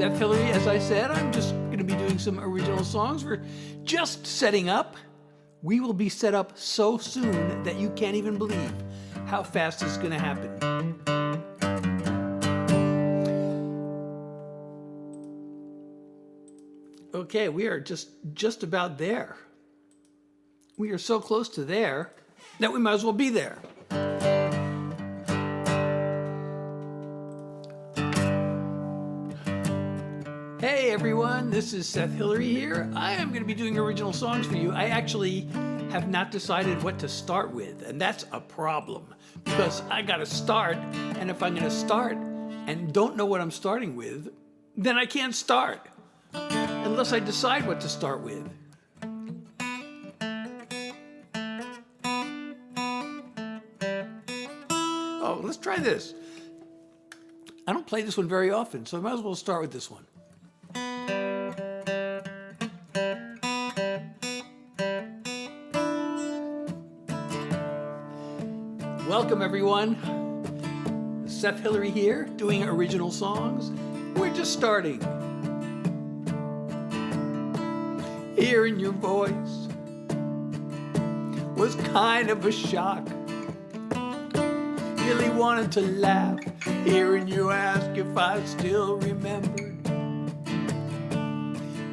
Seth Hillary. As I said, I'm just going to be doing some original songs. We're just setting up. We will be set up so soon that you can't even believe how fast it's going to happen. Okay, we are just about there. We are so close to there that we might as well be there. Hey everyone, this is Seth Hillary here. I am going to be doing original songs for you. I actually have not decided what to start with, and that's a problem because I got to start, and if I'm going to start and don't know what I'm starting with, then I can't start unless I decide what to start with. Oh, let's try this. I don't play this one very often, so I might as well start with this one. Welcome everyone. Seth Hillary here, doing original songs. We're just starting. Hearing your voice was kind of a shock. Really wanted to laugh, hearing you ask if I still remembered.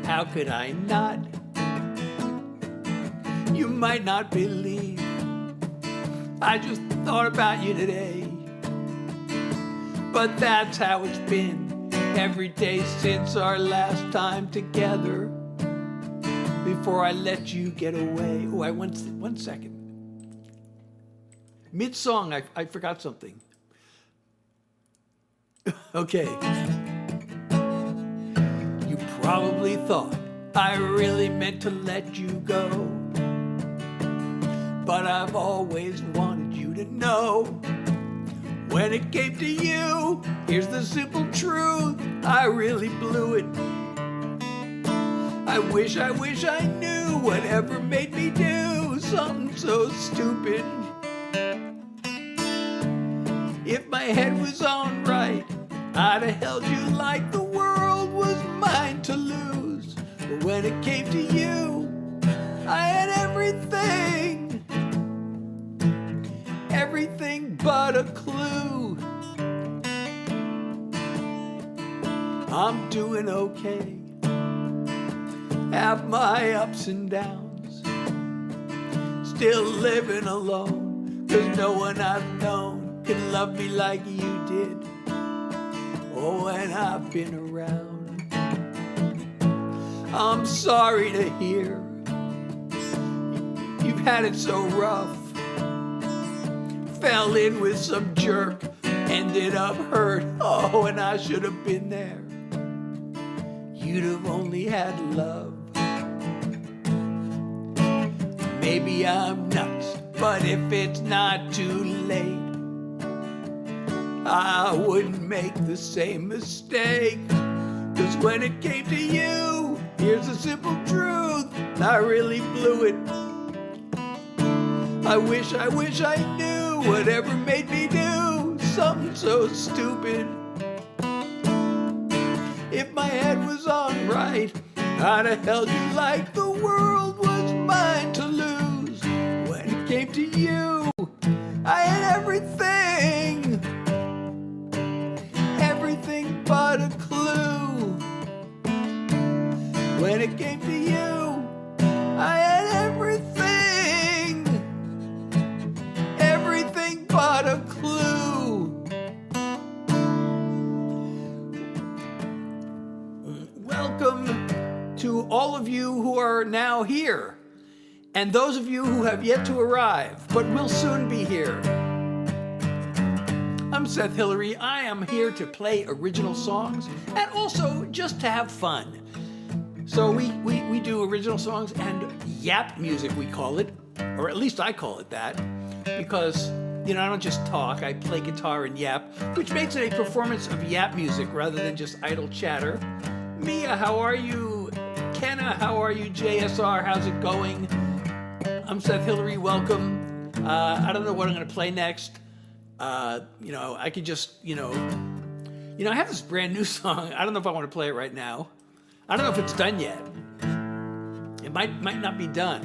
How could I not? You might not believe I just thought about you today. But that's how it's been every day since our last time together. Before I let you get away. Oh, one second. Mid-song, I forgot something. Okay. You probably thought I really meant to let you go. But I've always wanted you to know. When it came to you, here's the simple truth. I really blew it. I wish I knew whatever made me do something so stupid. If my head was on right, I'd have held you like the world was mine to lose. But when it came to you, I had everything. Everything but a clue. I'm doing okay. Have my ups and downs. Still living alone, 'cause no one I've known can love me like you did. Oh, when I've been around. I'm sorry to hear you've had it so rough. Fell in with some jerk, ended up hurt. Oh, and I should have been there. You'd have only had love. Maybe I'm nuts, but if it's not too late, I wouldn't make the same mistake. 'Cause when it came to you, here's the simple truth, I really blew it. I wish I knew whatever made me do something so stupid. If my head was on right, I'd have held you like the world was mine to lose. When it came to you, I had everything. Everything but a clue. When it came to you, I had everything. Everything but a clue. Welcome to all of you who are now here, and those of you who have yet to arrive, but will soon be here. I'm Seth Hillary. I am here to play original songs and also just to have fun. So we do original songs and yap music, we call it, or at least I call it that, because I don't just talk, I play guitar and yap, which makes it a performance of yap music rather than just idle chatter. Mia, how are you? Kenna, how are you? JSR, how's it going? I'm Seth Hillary, welcome. I don't know what I'm gonna play next. I could just, You know, I have this brand new song. I don't know if I want to play it right now. I don't know if it's done yet. It might not be done.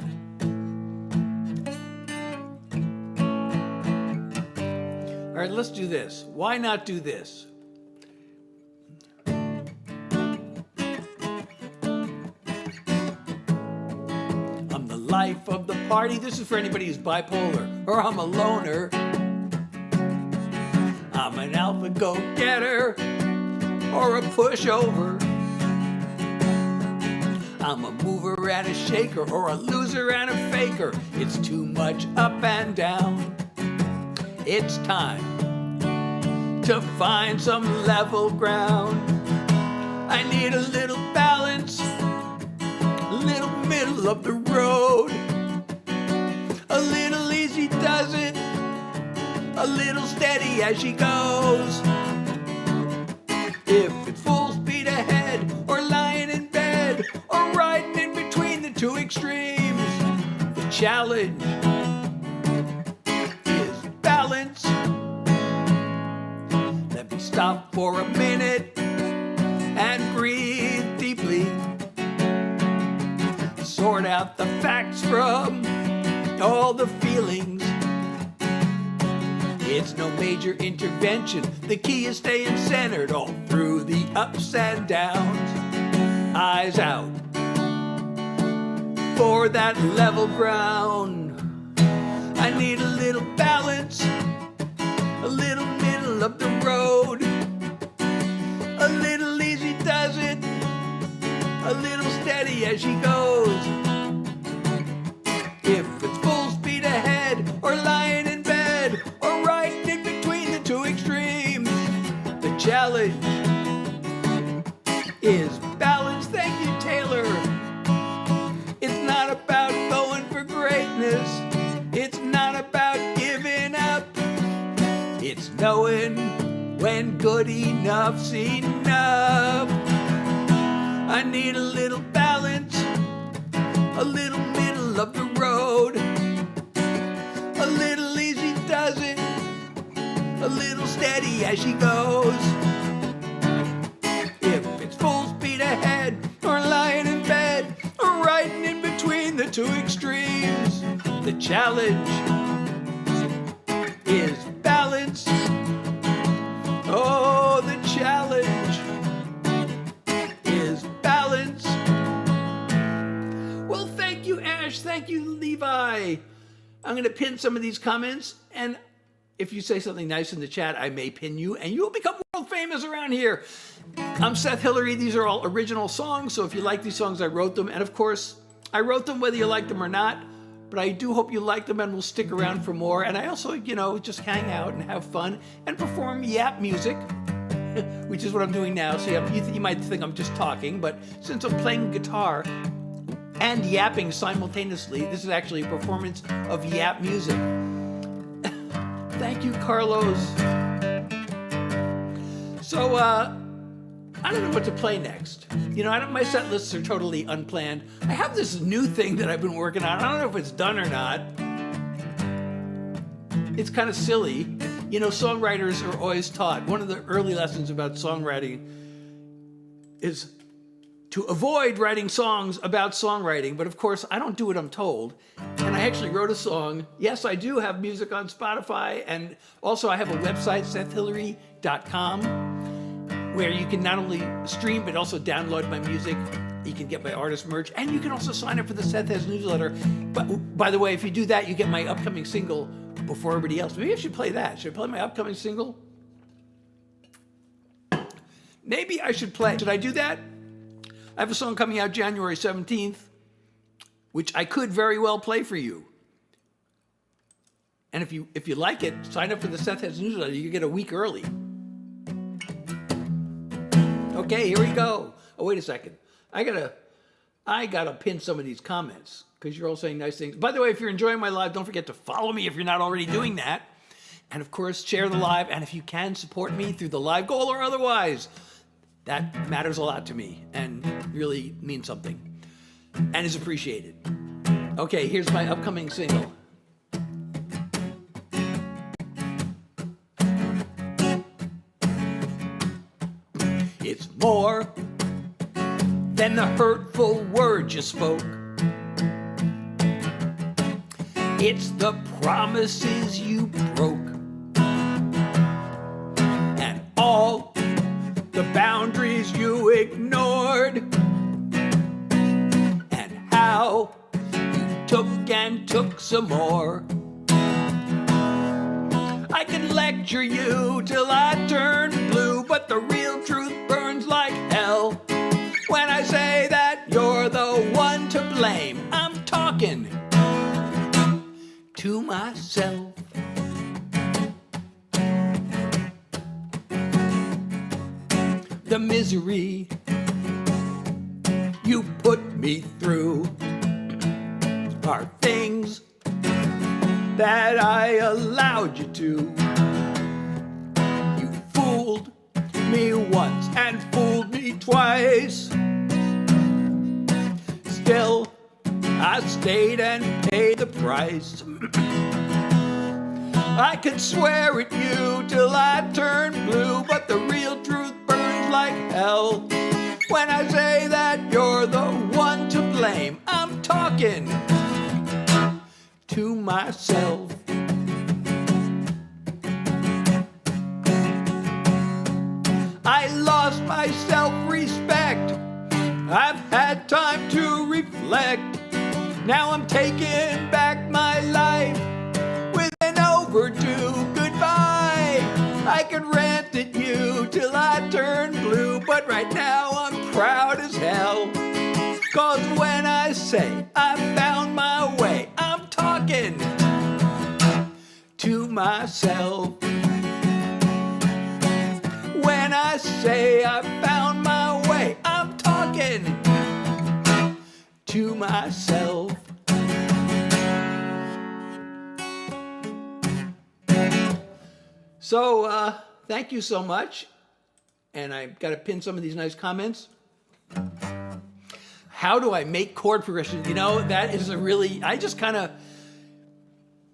All right, let's do this. Why not do this? I'm the life of the party. This is for anybody who's bipolar, or I'm a loner. I'm an alpha go-getter, or a pushover. I'm a mover and a shaker, or a loser and a faker. It's too much up and down. It's time to find some level ground. I need a little balance, a little middle of the road. A little easy does it, a little steady as she goes. If it's full speed ahead, or lying in bed, or riding in between the two extremes, the challenge is balance. Let me stop for a minute and breathe deeply. Sort out the facts from all the feelings. It's no major intervention. The key is staying centered all through the ups and downs. Eyes out for that level ground. I need a little balance, a little middle of the road. A little easy does it, a little steady as she goes. If it's full speed ahead, or lying in bed, or right in between the two extremes, the challenge is balance. Thank you, Taylor. It's not about going for greatness. It's not about giving up. It's knowing when good enough's enough. I need a little balance, a little middle of the road. A little easy does it, a little steady as she goes. If it's full speed ahead, or lying in bed, or riding in between the two extremes, the challenge is balance. Oh, the challenge is balance. Well, thank you, Ash. Thank you, Levi. I'm going to pin some of these comments, and if you say something nice in the chat, I may pin you, and you will become world famous around here. I'm Seth Hillary. These are all original songs, so if you like these songs, I wrote them. And of course, I wrote them whether you like them or not, but I do hope you like them and will stick around for more. And I also, you know, just hang out and have fun and perform yap music, which is what I'm doing now. So you might think I'm just talking, but since I'm playing guitar and yapping simultaneously, this is actually a performance of yap music. Thank you, Carlos. So, I don't know what to play next. You know, my set lists are totally unplanned. I have this new thing that I've been working on. I don't know if it's done or not. It's kind of silly. You know, songwriters are always taught, one of the early lessons about songwriting is to avoid writing songs about songwriting. But of course, I don't do what I'm told. And I actually wrote a song. Yes, I do have music on Spotify. And also I have a website, sethhillary.com, where you can not only stream, but also download my music. You can get my artist merch, and you can also sign up for the Seth Has newsletter. But by the way, if you do that, you get my upcoming single before everybody else. Maybe I should play that. Should I play my upcoming single? Maybe I should play. Should I do that? I have a song coming out January 17th, which I could very well play for you. And if you like it, sign up for the Seth Has newsletter. You get a week early. Okay, here we go. Oh, wait a second. I gotta pin some of these comments because you're all saying nice things. By the way, if you're enjoying my live, don't forget to follow me if you're not already doing that. And of course, share the live. And if you can support me through the live goal or otherwise, that matters a lot to me and really means something and is appreciated. Okay, here's my upcoming single. It's more than the hurtful words you spoke. It's the promises you broke, and all the boundaries you ignored, and how you took and took some more. I can lecture you till I turn blue, but the real truth burns like hell. When I say that you're the one to blame, I'm talking to myself. The misery you put me through are things that I allowed you to. You fooled me once and fooled me twice. Still, I stayed and paid the price. I could swear at you till I turned blue, but the real truth burns like hell. When I say that you're the one to blame, I'm talking to myself. I lost my self-respect. I've had time to reflect. Now I'm taking back my life with an overdue goodbye. I could rant at you till I turn blue, but right now I'm proud as hell. 'Cause when I say I found my way, I'm talking to myself. When I say I found my way, I'm talking to myself. So, thank you so much. And I've got to pin some of these nice comments. How do I make chord progression? You know, that is a really, I just kind of,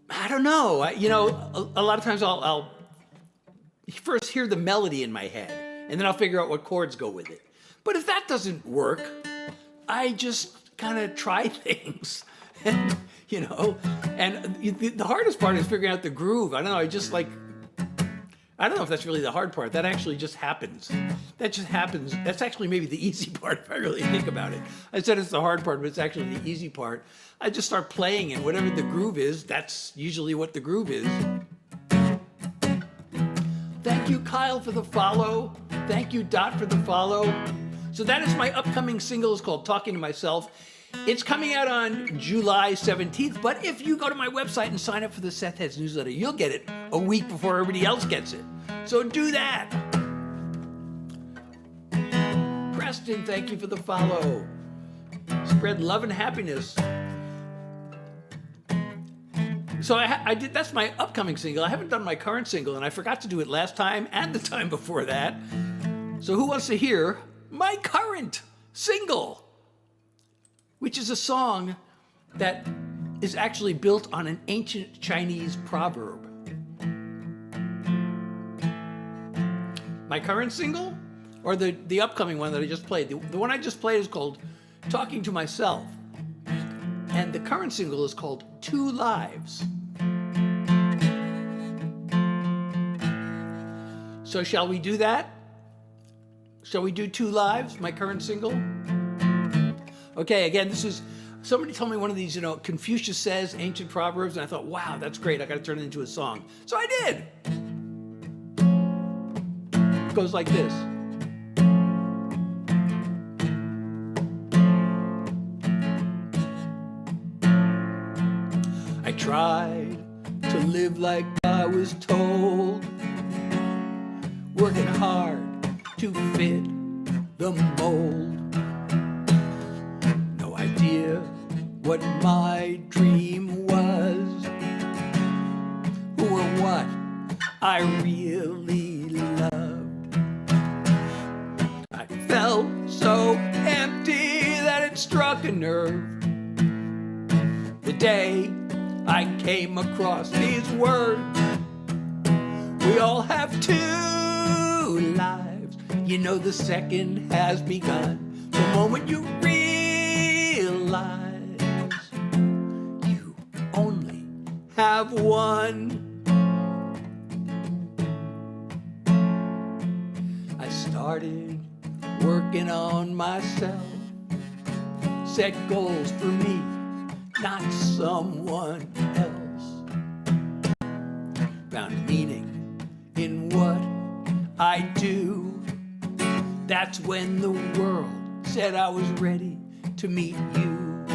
I don't know. A lot of times I'll first hear the melody in my head, and then I'll figure out what chords go with it. But if that doesn't work, I just kind of try things. And, the hardest part is figuring out the groove. I don't know, I don't know if that's really the hard part. That actually just happens. That just happens. That's actually maybe the easy part if I really think about it. I said it's the hard part, but it's actually the easy part. I just start playing, and whatever the groove is, that's usually what the groove is. Thank you, Kyle, for the follow. Thank you, Dot, for the follow. So that is my upcoming single. It's called Talking to Myself. It's coming out on July 17th, but if you go to my website and sign up for the Seth Heads newsletter, you'll get it a week before everybody else gets it. So do that. Preston, thank you for the follow. Spread love and happiness. So I did. That's my upcoming single. I haven't done my current single, and I forgot to do it last time and the time before that. So who wants to hear my current single, which is a song that is actually built on an ancient Chinese proverb? My current single, or the upcoming one that I just played? The one I just played is called Talking to Myself, and the current single is called Two Lives. So shall we do that? Shall we do Two Lives, my current single? Okay, again, this is, somebody told me one of these, Confucius says, ancient proverbs, and I thought, wow, that's great, I gotta turn it into a song. So I did. It goes like this. I tried to live like I was told, working hard to fit the mold. What my dream was, or what I really loved. I felt so empty that it struck a nerve the day I came across these words. We all have two lives, you know the second has begun. The moment you realize you only have one. I started working on myself, set goals for me, not someone else. Found meaning in what I do. That's when the world said I was ready to meet you.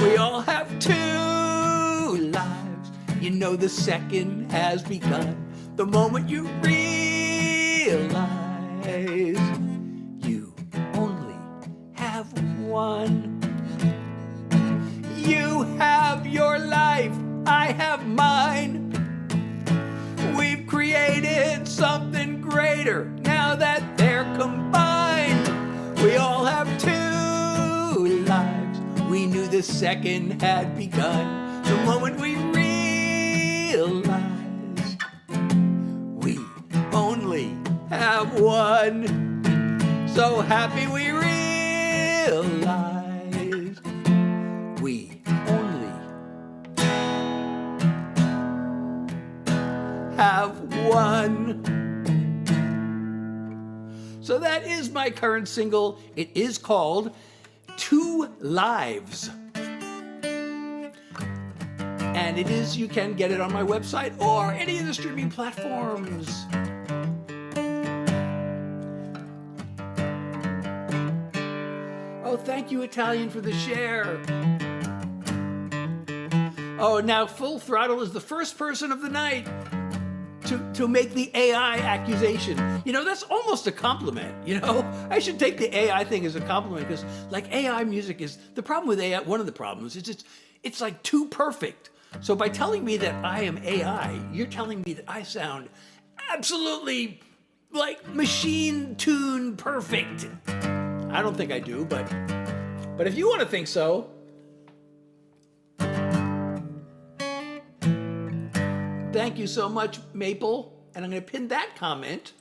We all have two lives, you know the second has begun. The moment you realize you only have one. You have your life, I have mine. We've created something greater now that they're combined. We all have two lives, we knew the second had begun. The moment we realized we only have one. So happy we realized we only have one. So that is my current single. It is called Two Lives. And it is, you can get it on my website or any of the streaming platforms. Oh, thank you, Italian, for the share. Oh, now Full Throttle is the first person of the night to make the AI accusation. You know, that's almost a compliment, you know? I should take the AI thing as a compliment because, like, AI music is, the problem with AI, one of the problems is it's like too perfect. So by telling me that I am AI, you're telling me that I sound absolutely, like, machine-tuned perfect. I don't think I do, but if you want to think so, thank you so much, Maple. And I'm going to pin that comment.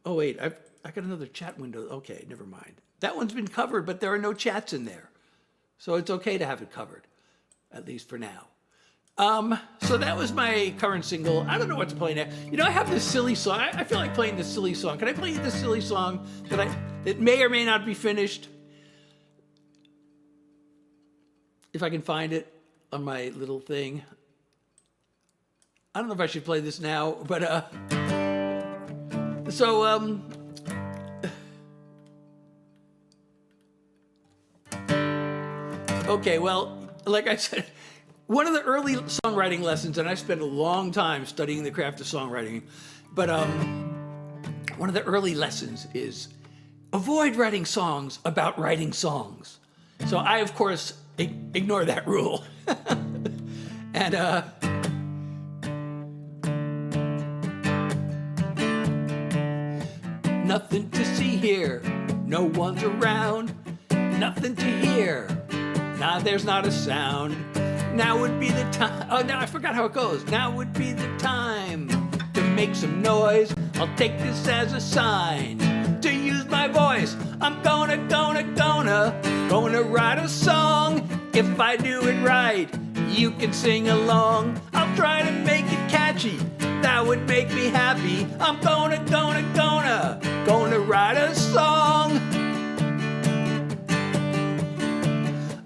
Oh, wait, I got another chat window. Okay, never mind. That one's been covered, but there are no chats in there. So it's okay to have it covered, at least for now. So that was my current single. I don't know what to play now. You know, I have this silly song. I feel like playing this silly song. Can I play this silly song that may or may not be finished? If I can find it on my little thing. I don't know if I should play this now, but okay, well, like I said, one of the early songwriting lessons, and I spent a long time studying the craft of songwriting, but one of the early lessons is avoid writing songs about writing songs. So I, of course, ignore that rule. And nothing to see here, no one's around, nothing to hear, nah, there's not a sound. Now would be the time, oh, now I forgot how it goes. Now would be the time to make some noise. I'll take this as a sign to use my voice. I'm gonna write a song. If I do it right, you can sing along. I'll try to make it catchy, that would make me happy. I'm gonna write a song.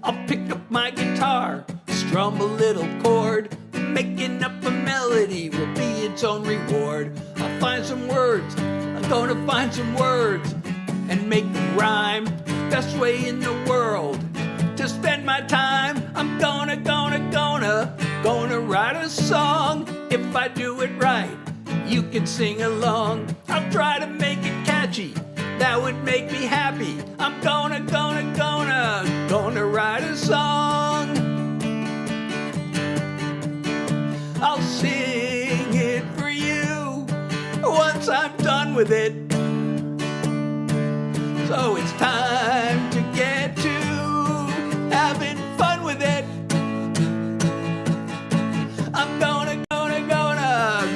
I'll pick up my guitar, strum a little chord, making up a melody will be its own reward. I'll find some words, I'm gonna find some words and make them rhyme. Best way in the world to spend my time. I'm gonna write a song. If I do it right, you can sing along. I'll try to make it catchy, that would make me happy. I'm gonna write a song. I'll sing it for you once I'm done with it. So it's time to get to having fun with it. I'm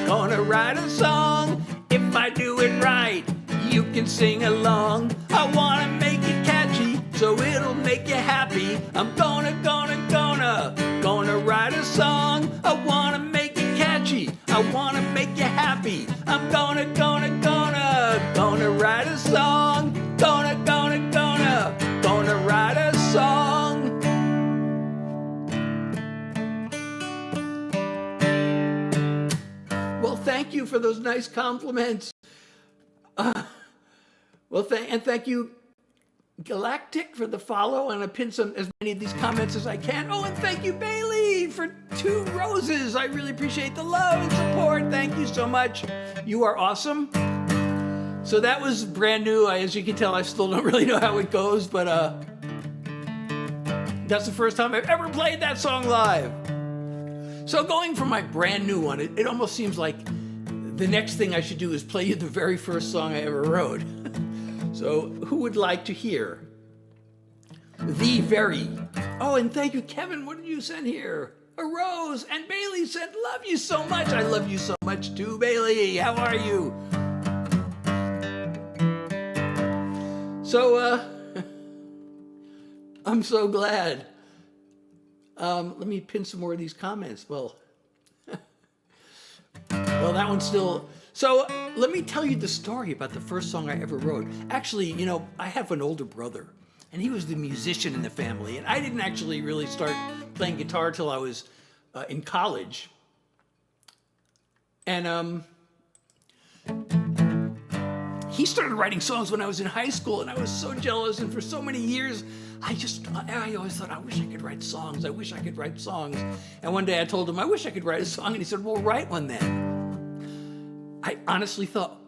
gonna write a song. If I do it right, you can sing along. I wanna make it catchy, so it'll make you happy. I'm gonna write a song. I wanna make it catchy, I wanna make you happy. I'm gonna write a song. Gonna write a song. Well, thank you for those nice compliments. Thank you, Galactic, for the follow, and I pinned as many of these comments as I can. Oh, and thank you, Bailey, for 2 roses. I really appreciate the love and support. Thank you so much. You are awesome. So that was brand new. As you can tell, I still don't really know how it goes, but that's the first time I've ever played that song live. So going from my brand new one, it almost seems like the next thing I should do is play you the very first song I ever wrote. So who would like to hear oh, and thank you, Kevin. What did you send here? A rose. And Bailey said, love you so much. I love you so much too, Bailey. How are you? So, I'm so glad. Let me pin some more of these comments. Well, that one's still... So let me tell you the story about the first song I ever wrote. Actually, I have an older brother, and he was the musician in the family, and I didn't actually really start playing guitar till I was in college. And he started writing songs when I was in high school, and I was so jealous, and for so many years, I always thought, I wish I could write songs. I wish I could write songs. And one day I told him, I wish I could write a song, and he said, well, write one then. I honestly thought,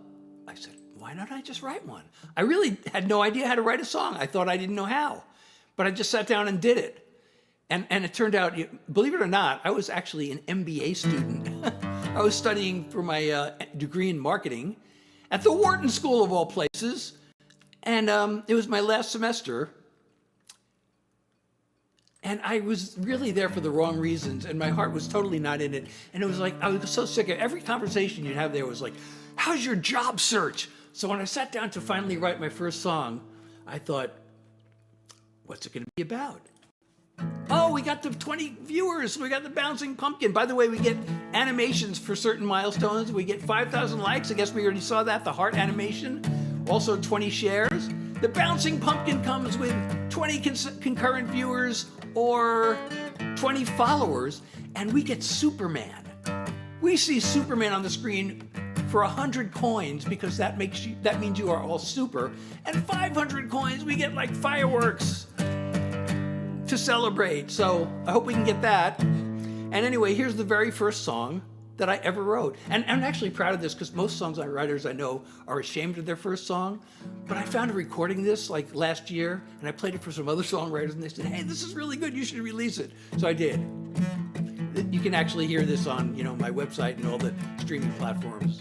I said, why don't I just write one? I really had no idea how to write a song. I thought I didn't know how, but I just sat down and did it. And it turned out, believe it or not, I was actually an MBA student. I was studying for my degree in marketing at the Wharton School of all places. And it was my last semester. And I was really there for the wrong reasons, and my heart was totally not in it. And it was like, I was so sick of every conversation you'd have there was like, how's your job search? So when I sat down to finally write my first song, I thought, what's it gonna be about? Oh, we got the 20 viewers, we got the bouncing pumpkin. By the way, we get animations for certain milestones. We get 5,000 likes, I guess we already saw that, the heart animation. Also 20 shares. The bouncing pumpkin comes with 20 concurrent viewers or 20 followers, and we get Superman. We see Superman on the screen for 100 coins because that means you are all super, and 500 coins we get like fireworks to celebrate. So I hope we can get that. And anyway, here's the very first song that I ever wrote. And I'm actually proud of this because most songwriters I know are ashamed of their first song. But I found a recording this like last year, and I played it for some other songwriters, and they said, hey, this is really good, you should release it. So I did. You can actually hear this on my website and all the streaming platforms.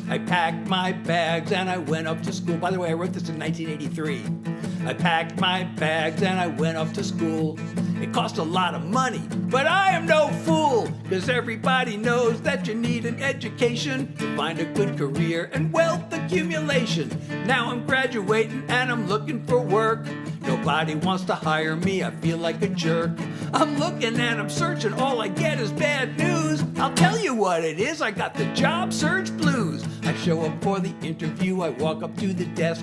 I packed my bags and I went up to school. By the way, I wrote this in 1983. I packed my bags and I went off to school. It cost a lot of money, but I am no fool, because everybody knows that you need an education to find a good career and wealth accumulation. Now I'm graduating and I'm looking for work. Nobody wants to hire me, I feel like a jerk. I'm looking and I'm searching, all I get is bad news. I'll tell you what it is, I got the job search blues. I show up for the interview, I walk up to the desk,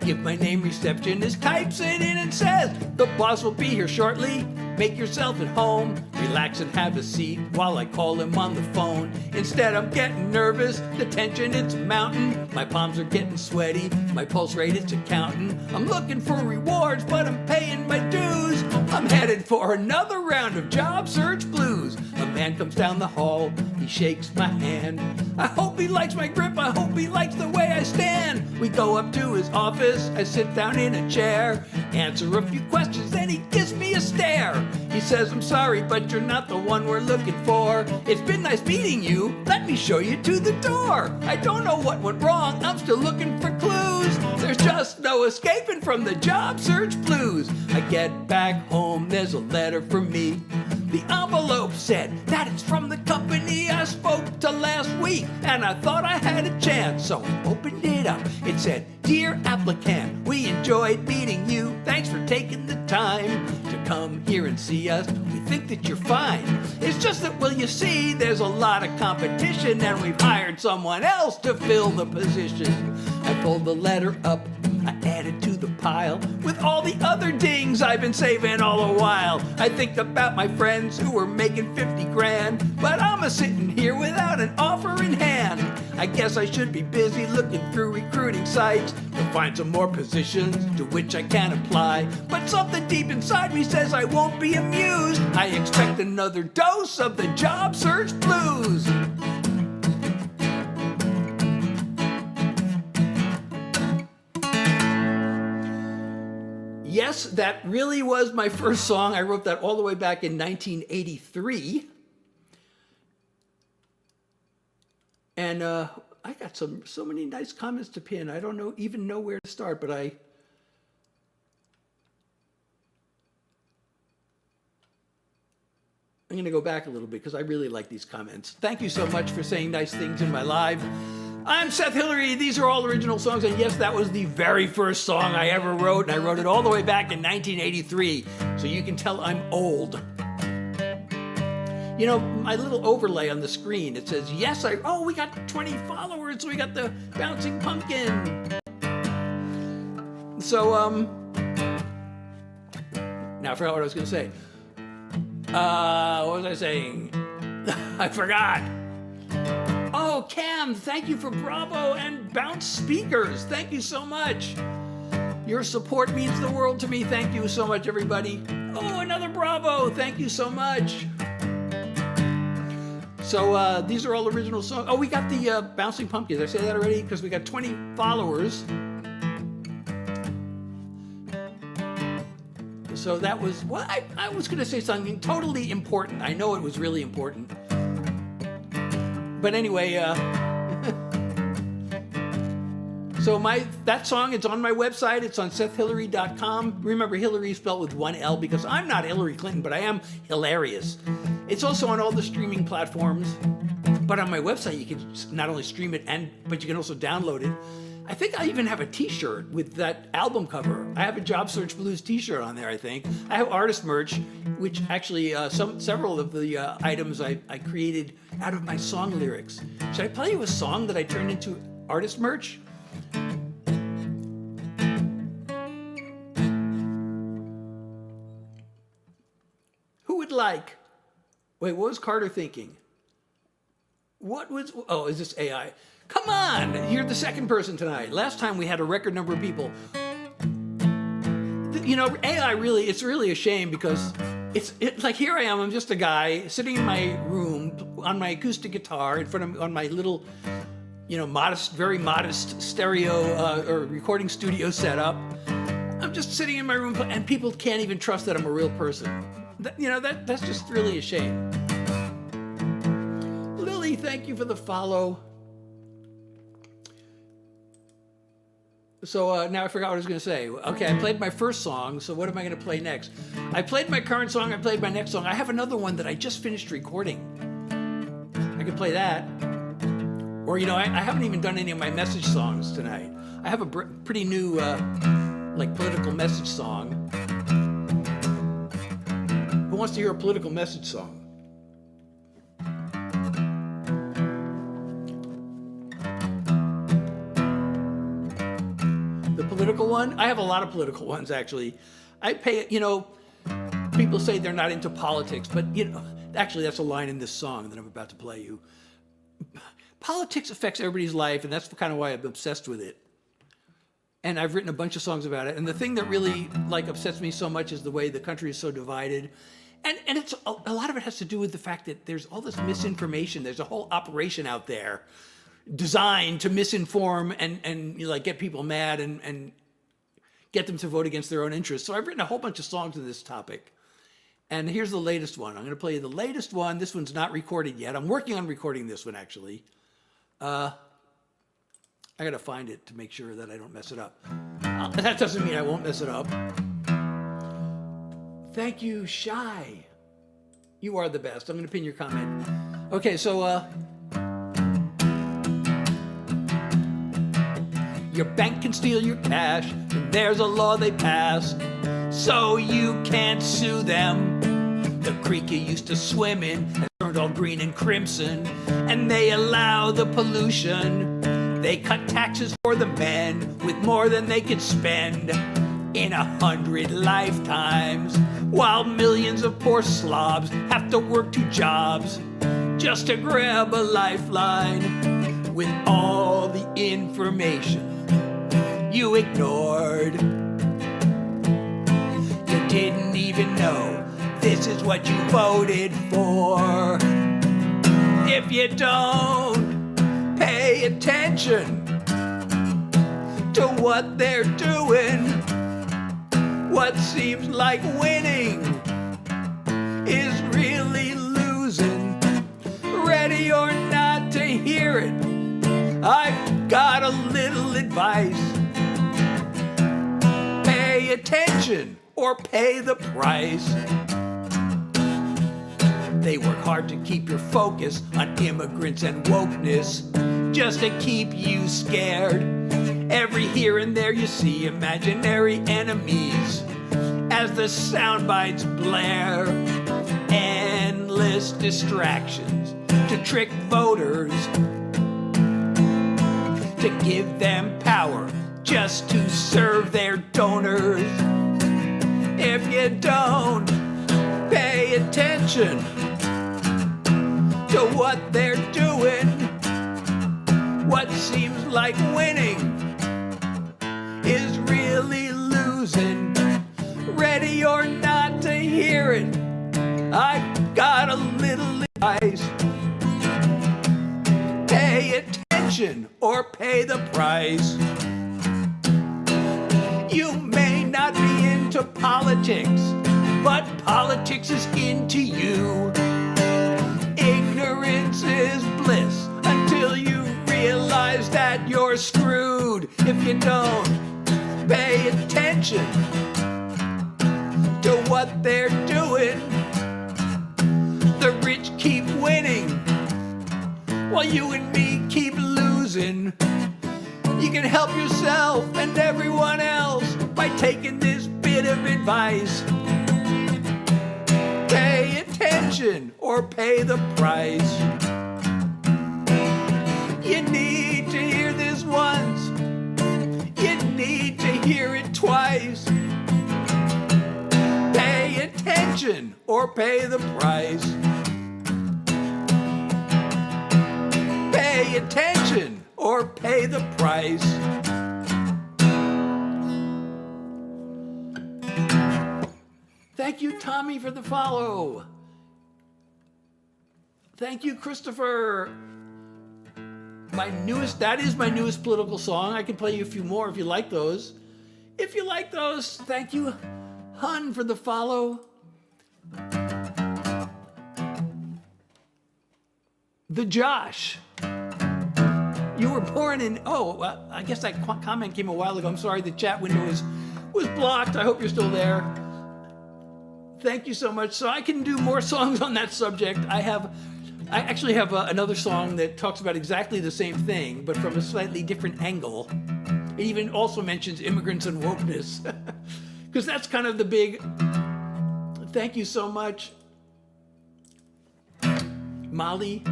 give my name, receptionist types it in and says, the boss will be here shortly. Make yourself at home, relax and have a seat while I call him on the phone. Instead I'm getting nervous, the tension it's mounting. My palms are getting sweaty, my pulse rate it's counting. I'm looking for rewards, but I'm paying my dues. I'm headed for another round of job search blues. A man comes down the hall, he shakes my hand. I hope he likes my grip, I hope he likes the way I stand. We go up to his office, I sit down in a chair, answer a few questions, then he gives me a stare. He says, I'm sorry, but you're not the one we're looking for. It's been nice meeting you, let me show you to the door. I don't know what went wrong, I'm still looking for clues. There's just no escaping from the job search blues. I get back home, there's a letter for me. The envelope said that it's from the company I spoke to last week, and I thought I had a chance, so I opened it up. It said, "Dear applicant, we enjoyed meeting you. Thanks for taking the time to come here and see us. We think that you're fine. It's just that, well, you see, there's a lot of competition and we've hired someone else to fill the position." I pulled the letter up, I added to the pile with all the other dings I've been saving all the while. I think about my friends who were making 50 grand, but I'm a-sitting here without an offer in hand. I guess I should be busy looking through recruiting sites to find some more positions to which I can apply. But something deep inside me says I won't be amused. I expect another dose of the job search blues. Yes, that really was my first song. I wrote that all the way back in 1983. And I got so many nice comments to pin. I don't even know where to start, but I'm going to go back a little bit because I really like these comments. Thank you so much for saying nice things in my live. I'm Seth Hillary. These are all original songs. And yes, that was the very first song I ever wrote. And I wrote it all the way back in 1983. So you can tell I'm old. You know, my little overlay on the screen, it says, yes, we got 20 followers. We got the bouncing pumpkin. So, now I forgot what I was going to say. What was I saying? I forgot. Oh, Cam, thank you for Bravo and Bounce Speakers. Thank you so much. Your support means the world to me. Thank you so much, everybody. Oh, another Bravo. Thank you so much. So these are all original songs. Oh, we got the Bouncing Pumpkins. Did I say that already? Because we got 20 followers. So that was, well, I was going to say something totally important. I know it was really important. But anyway, so that song, it's on my website. It's on SethHillary.com. Remember, Hillary is spelled with one L because I'm not Hillary Clinton, but I am hilarious. It's also on all the streaming platforms. But on my website, you can not only stream it, but you can also download it. I think I even have a t-shirt with that album cover. I have a Job Search Blues t-shirt on there, I think. I have artist merch, which actually several of the items I created out of my song lyrics. Should I play you a song that I turned into artist merch? Who would like? Wait, what was Carter thinking? Is this AI? Come on, you're the second person tonight. Last time we had a record number of people. You know, AI it's really a shame because it's like here I am, I'm just a guy sitting in my room on my acoustic guitar on my little, very modest stereo or recording studio setup. I'm just sitting in my room and people can't even trust that I'm a real person. That's just really a shame. Lily, thank you for the follow. So now I forgot what I was going to say. Okay, I played my first song, so what am I going to play next? I played my current song, I played my next song. I have another one that I just finished recording. I could play that. Or, I haven't even done any of my message songs tonight. I have a pretty new, political message song. Who wants to hear a political message song? Political one? I have a lot of political ones, actually. People say they're not into politics, but, actually that's a line in this song that I'm about to play you. Politics affects everybody's life, and that's kind of why I'm obsessed with it. And I've written a bunch of songs about it. And the thing that really, upsets me so much is the way the country is so divided. And it's a lot of it has to do with the fact that there's all this misinformation. There's a whole operation out there designed to misinform and get people mad and get them to vote against their own interests. So I've written a whole bunch of songs on this topic. And here's the latest one. I'm going to play you the latest one. This one's not recorded yet. I'm working on recording this one, actually. I got to find it to make sure that I don't mess it up. That doesn't mean I won't mess it up. Thank you, Shy. You are the best. I'm going to pin your comment. Okay, so... Your bank can steal your cash, and there's a law they passed, so you can't sue them. The creek you used to swim in has turned all green and crimson, and they allow the pollution. They cut taxes for the men with more than they could spend in 100 lifetimes, while millions of poor slobs have to work 2 jobs just to grab a lifeline with all the information you ignored. You didn't even know this is what you voted for. If you don't pay attention to what they're doing, what seems like winning is really losing. Ready or not to hear it, I've got a little advice. Pay attention or pay the price. They work hard to keep your focus on immigrants and wokeness, just to keep you scared. Every here and there you see imaginary enemies as the sound bites blare. Endless distractions to trick voters, to give them power just to serve their donors. If you don't pay attention to what they're doing, what seems like winning is really losing. Ready or not to hear it, I've got a little advice. Pay attention or pay the price. You may not be into politics, but politics is into you. Ignorance is bliss until you realize that you're screwed if you don't pay attention to what they're doing. The rich keep winning while you and me keep losing. You can help yourself and everyone else by taking this bit of advice. Pay attention or pay the price. You need to hear this once. You need to hear it twice. Pay attention or pay the price. Pay attention or pay the price. Thank you, Tommy, for the follow. Thank you, Christopher. That is my newest political song. I can play you a few more if you like those. If you like those, thank you, Hun, for the follow. The Josh. You were born in, I guess that comment came a while ago. I'm sorry, the chat window was blocked. I hope you're still there. Thank you so much. So I can do more songs on that subject. I actually have another song that talks about exactly the same thing, but from a slightly different angle. It even also mentions immigrants and wokeness, because that's kind of the big. Thank you so much, Molly.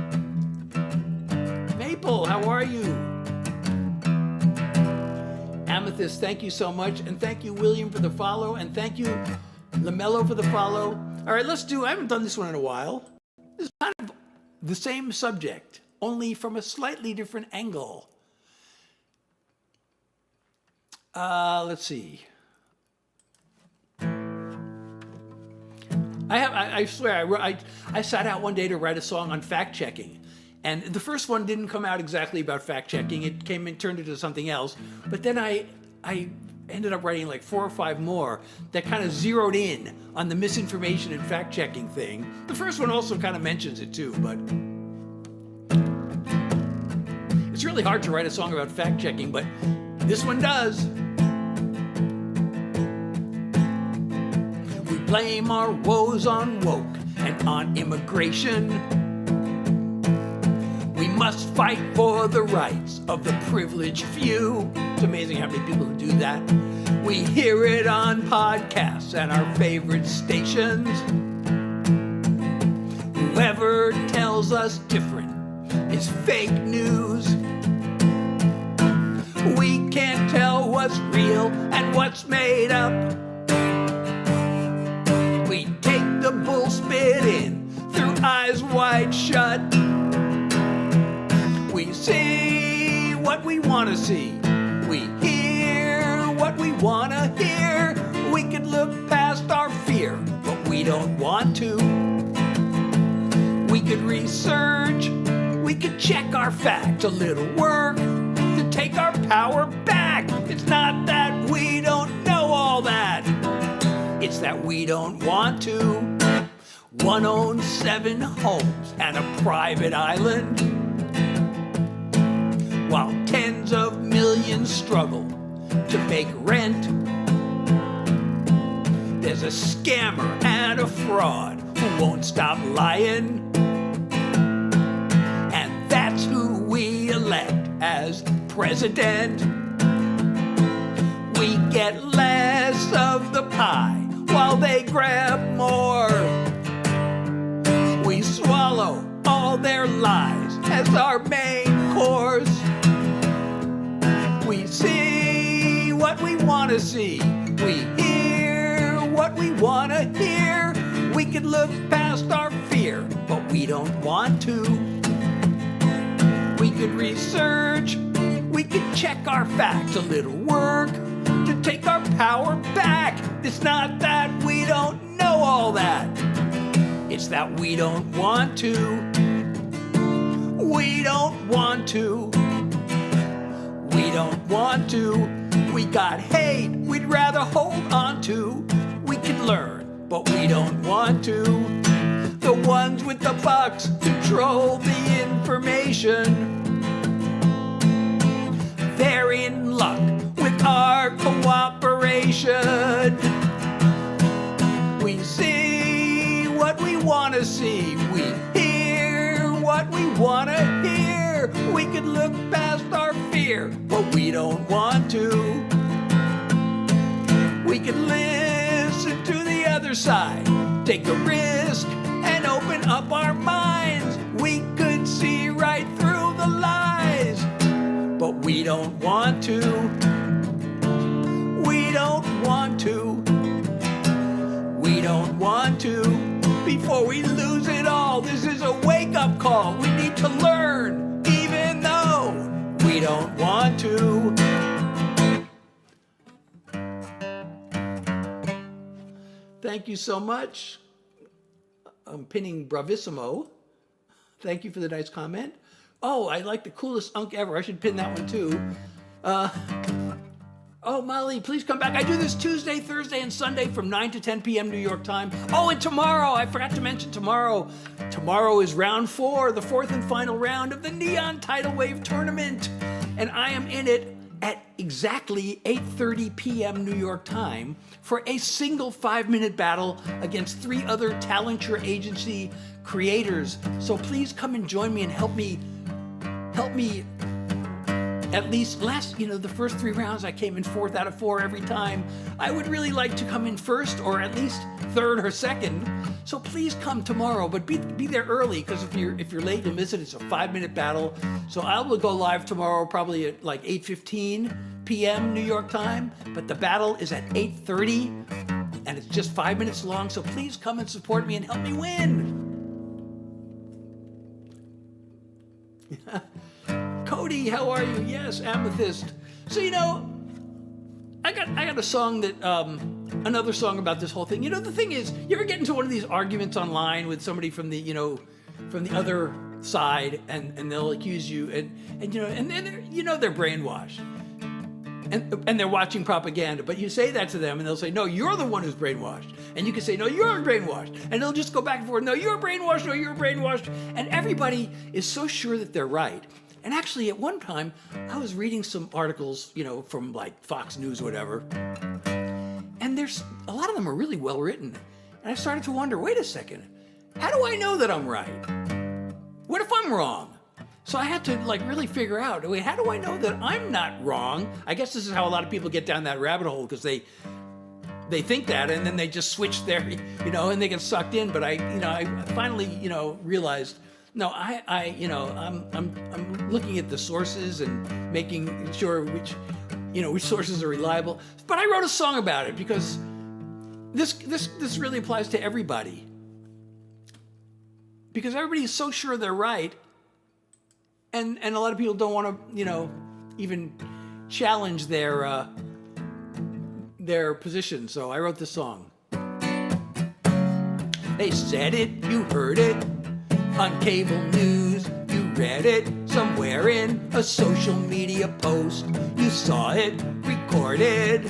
Maple, how are you? Amethyst, thank you so much, and thank you, William, for the follow, and thank you, LaMelo, for the follow. All right, I haven't done this one in a while. This is kind of the same subject, only from a slightly different angle. Let's see. I swear, I sat out one day to write a song on fact-checking. And the first one didn't come out exactly about fact-checking. It turned into something else. But then I ended up writing like 4 or 5 more that kind of zeroed in on the misinformation and fact-checking thing. The first one also kind of mentions it too, but it's really hard to write a song about fact-checking, but this one does. We blame our woes on woke and on immigration. We must fight for the rights of the privileged few. It's amazing how many people do that. We hear it on podcasts and our favorite stations. Whoever tells us different is fake news. We can't tell what's real and what's made up. We take the bull spit in through eyes wide shut. We see what we want to see. We hear what we want to hear. We could look past our fear, but we don't want to. We could research. We could check our facts. A little work to take our power back. It's not that we don't know all that. It's that we don't want to. One owns 7 homes and a private island, while tens of millions struggle to make rent. There's a scammer and a fraud who won't stop lying. And that's who we elect as president. We get less of the pie while they grab more. We swallow all their lies as our main course. We see what we want to see. We hear what we want to hear. We could look past our fear, but we don't want to. We could research. We could check our facts. A little work to take our power back. It's not that we don't know all that. It's that we don't want to. We don't want to. We don't want to. We got hate we'd rather hold on to. We could learn, but we don't want to. The ones with the bucks control the information. They're in luck with our cooperation. We see what we want to see. We hear what we want to hear. We could look past our fear, but we don't want to. We could listen to the other side, take a risk, and open up our minds. We could see right through the lies, but we don't want to. We don't want to. We don't want to. Before we lose it all, this is a wake-up call. We need to learn, even though we don't want to. Thank you so much. I'm pinning Bravissimo. Thank you for the nice comment. Oh, I like the coolest unk ever. I should pin that one too. Oh, Molly, please come back. I do this Tuesday, Thursday, and Sunday from 9 to 10 p.m. New York time. Oh, and tomorrow, I forgot to mention tomorrow. Tomorrow is round 4, the 4th and final round of the Neon Tidal Wave Tournament. And I am in it at exactly 8:30 p.m. New York time for a single 5-minute battle against 3 other Talenture Agency creators. So please come and join me and help me at least the first 3 rounds I came in 4th out of 4 every time. I would really like to come in 1st or at least 3rd or 2nd. So please come tomorrow, but be there early, because if you're late, you'll miss it. It's a 5-minute battle. So I will go live tomorrow probably at like 8:15 p.m. New York time, but the battle is at 8:30 and it's just 5 minutes long. So please come and support me and help me win. Cody, how are you? Yes, Amethyst. So, I got a song that, another song about this whole thing. The thing is, you ever get into one of these arguments online with somebody from the other side, and they'll accuse you, and then they're brainwashed. And they're watching propaganda, but you say that to them and they'll say, no, you're the one who's brainwashed. And you can say, no, you're brainwashed. And they'll just go back and forth, no, you're brainwashed, no, you're brainwashed. And everybody is so sure that they're right. And actually, at one time, I was reading some articles, from like Fox News or whatever, and there's a lot of them are really well written. And I started to wonder, wait a second, how do I know that I'm right? What if I'm wrong? So I had to like really figure out, wait, how do I know that I'm not wrong? I guess this is how a lot of people get down that rabbit hole, because they think that, and then they just switch their, and they get sucked in. But I finally, realized, no, I'm looking at the sources and making sure which sources are reliable. But I wrote a song about it because this really applies to everybody. Because everybody is so sure they're right. And a lot of people don't want to, even challenge their position. So I wrote this song. They said it, you heard it on cable news. You read it somewhere in a social media post. You saw it recorded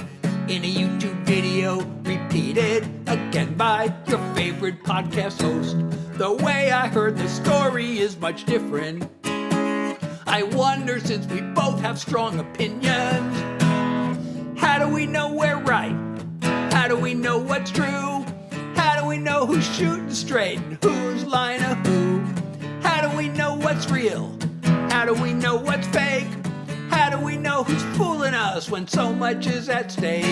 in a YouTube video, repeated again by your favorite podcast host. The way I heard the story is much different. I wonder, since we both have strong opinions, how do we know we're right? How do we know what's true? How do we know who's shooting straight and who's lying to who? How do we know what's real? How do we know what's fake? How do we know who's fooling us when so much is at stake?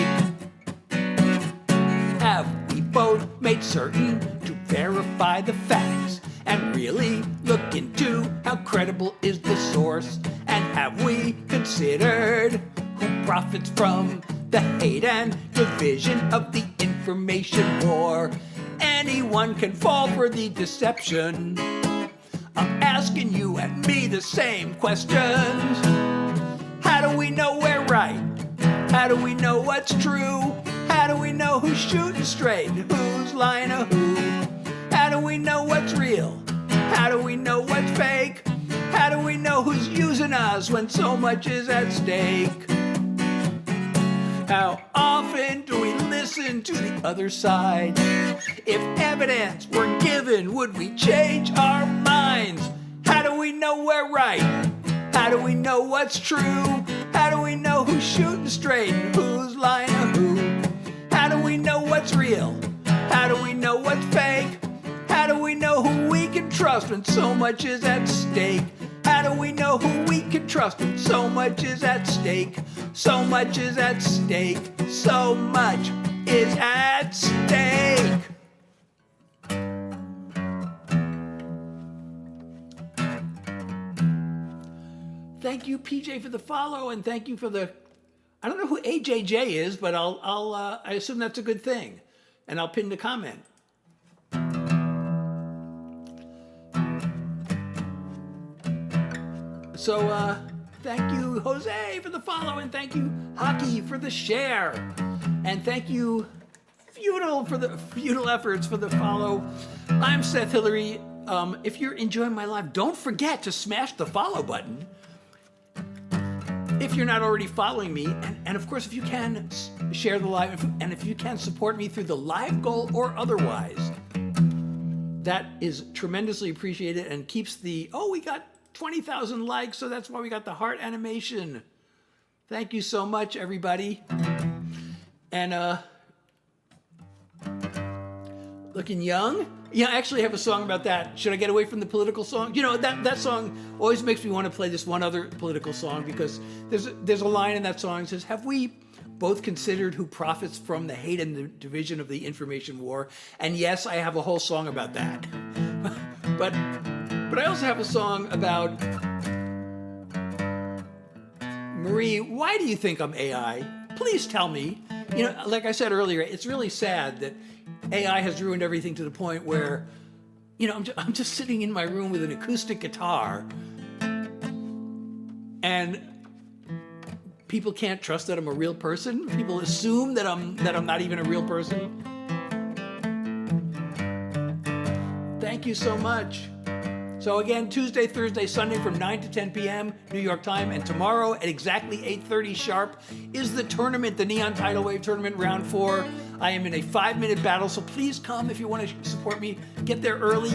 Have we both made certain to verify the facts and really look into how credible is the source? And have we considered who profits from the hate and division of the information war? Anyone can fall for the deception. I'm asking you and me the same questions. How do we know we're right? How do we know what's true? How do we know who's shooting straight and who's lying to who? How do we know what's real? How do we know what's fake? How do we know who's using us when so much is at stake? How often do we listen to the other side? If evidence were given, would we change our minds? How do we know we're right? How do we know what's true? How do we know who's shooting straight and who's lying to who? How do we know what's real? How do we know what's fake? How do we know who we can trust when so much is at stake? How do we know who we can trust when so much is at stake? So much is at stake. So much is at stake. Thank you, PJ, for the follow, and thank you for the, I don't know who AJJ is, but I assume that's a good thing. And I'll pin the comment. So, thank you, Jose, for the follow, and thank you, Hockey, for the share. And thank you, Feudal, for the Feudal Efforts for the follow. I'm Seth Hillary. If you're enjoying my live, don't forget to smash the follow button. If you're not already following me, and of course, if you can share the live, and if you can support me through the live goal or otherwise, that is tremendously appreciated and keeps the, we got 20,000 likes, so that's why we got the heart animation. Thank you so much, everybody. And looking young? Yeah, I actually have a song about that. Should I get away from the political song? That song always makes me want to play this one other political song, because there's a line in that song that says, have we both considered who profits from the hate and the division of the information war? And yes, I have a whole song about that. But I also have a song about, Marie, why do you think I'm AI? Please tell me. Like I said earlier, it's really sad that AI has ruined everything to the point where, I'm just sitting in my room with an acoustic guitar, and people can't trust that I'm a real person. People assume that I'm not even a real person. Thank you so much. So again, Tuesday, Thursday, Sunday from 9 to 10 p.m. New York time, and tomorrow at exactly 8:30 sharp is the tournament, the Neon Tidal Wave Tournament Round 4. I am in a 5-minute battle, so please come if you want to support me. Get there early.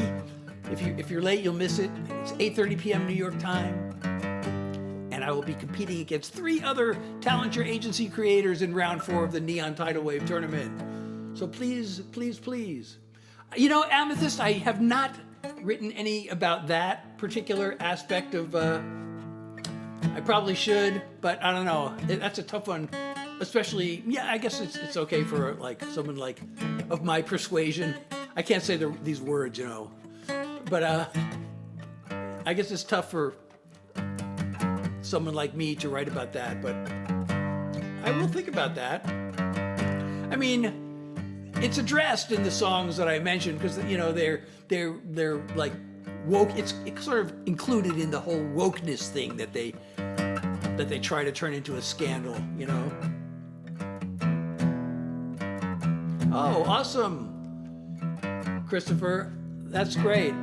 If you're late, you'll miss it. It's 8:30 p.m. New York time. And I will be competing against 3 other Talent Your Agency creators in Round 4 of the Neon Tidal Wave Tournament. So please, please, please. Amethyst, I have not written any about that particular aspect of, I probably should, but I don't know. That's a tough one, especially, yeah, I guess it's okay for like someone like of my persuasion. I can't say these words, you know, but I guess it's tough for someone like me to write about that, but I will think about that. I mean, it's addressed in the songs that I mentioned because, you know, they're like woke. It's sort of included in the whole wokeness thing that they try to turn into a scandal, you know. Oh, awesome, Christopher. That's great.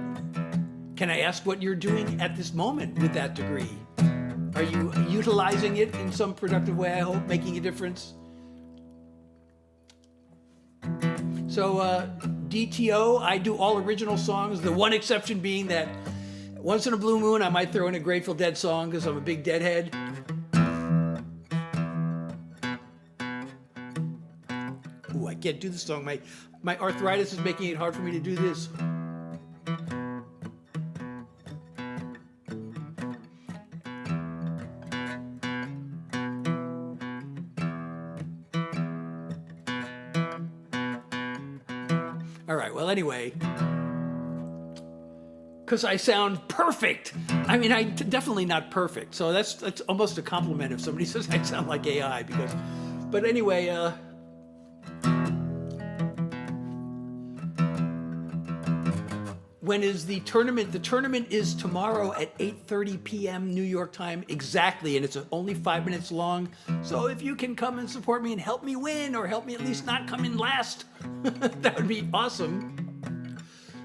Can I ask what you're doing at this moment with that degree? Are you utilizing it in some productive way, I hope, making a difference? So, DTO, I do all original songs, the one exception being that once in a blue moon, I might throw in a Grateful Dead song because I'm a big Deadhead. Ooh, I can't do this song. My arthritis is making it hard for me to do this. All right, well, anyway, because I sound perfect. I mean, I'm definitely not perfect, so that's almost a compliment if somebody says I sound like AI, because, but anyway, when is the tournament? The tournament is tomorrow at 8:30 p.m. New York time exactly, and it's only 5 minutes long. So if you can come and support me and help me win, or help me at least not come in last, that would be awesome.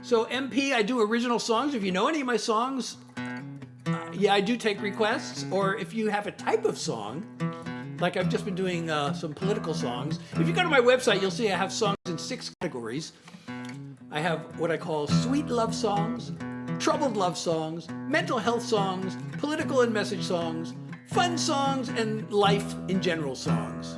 So MP, I do original songs. If you know any of my songs, yeah, I do take requests. Or if you have a type of song, like I've just been doing some political songs. If you go to my website, you'll see I have songs in 6 categories. I have what I call sweet love songs, troubled love songs, mental health songs, political and message songs, fun songs, and life in general songs.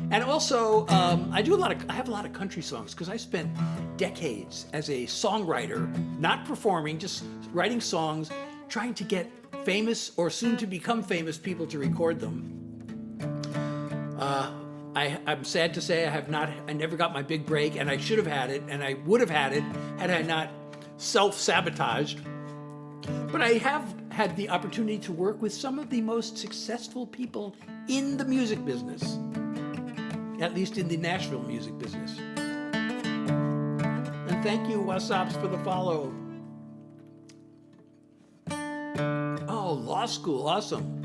And also, I have a lot of country songs because I spent decades as a songwriter, not performing, just writing songs, trying to get famous or soon to become famous people to record them. I'm sad to say I never got my big break, and I should have had it, and I would have had it had I not self-sabotaged. But I have had the opportunity to work with some of the most successful people in the music business, at least in the Nashville music business. And thank you, Wasaps, for the follow. Oh, law school, awesome.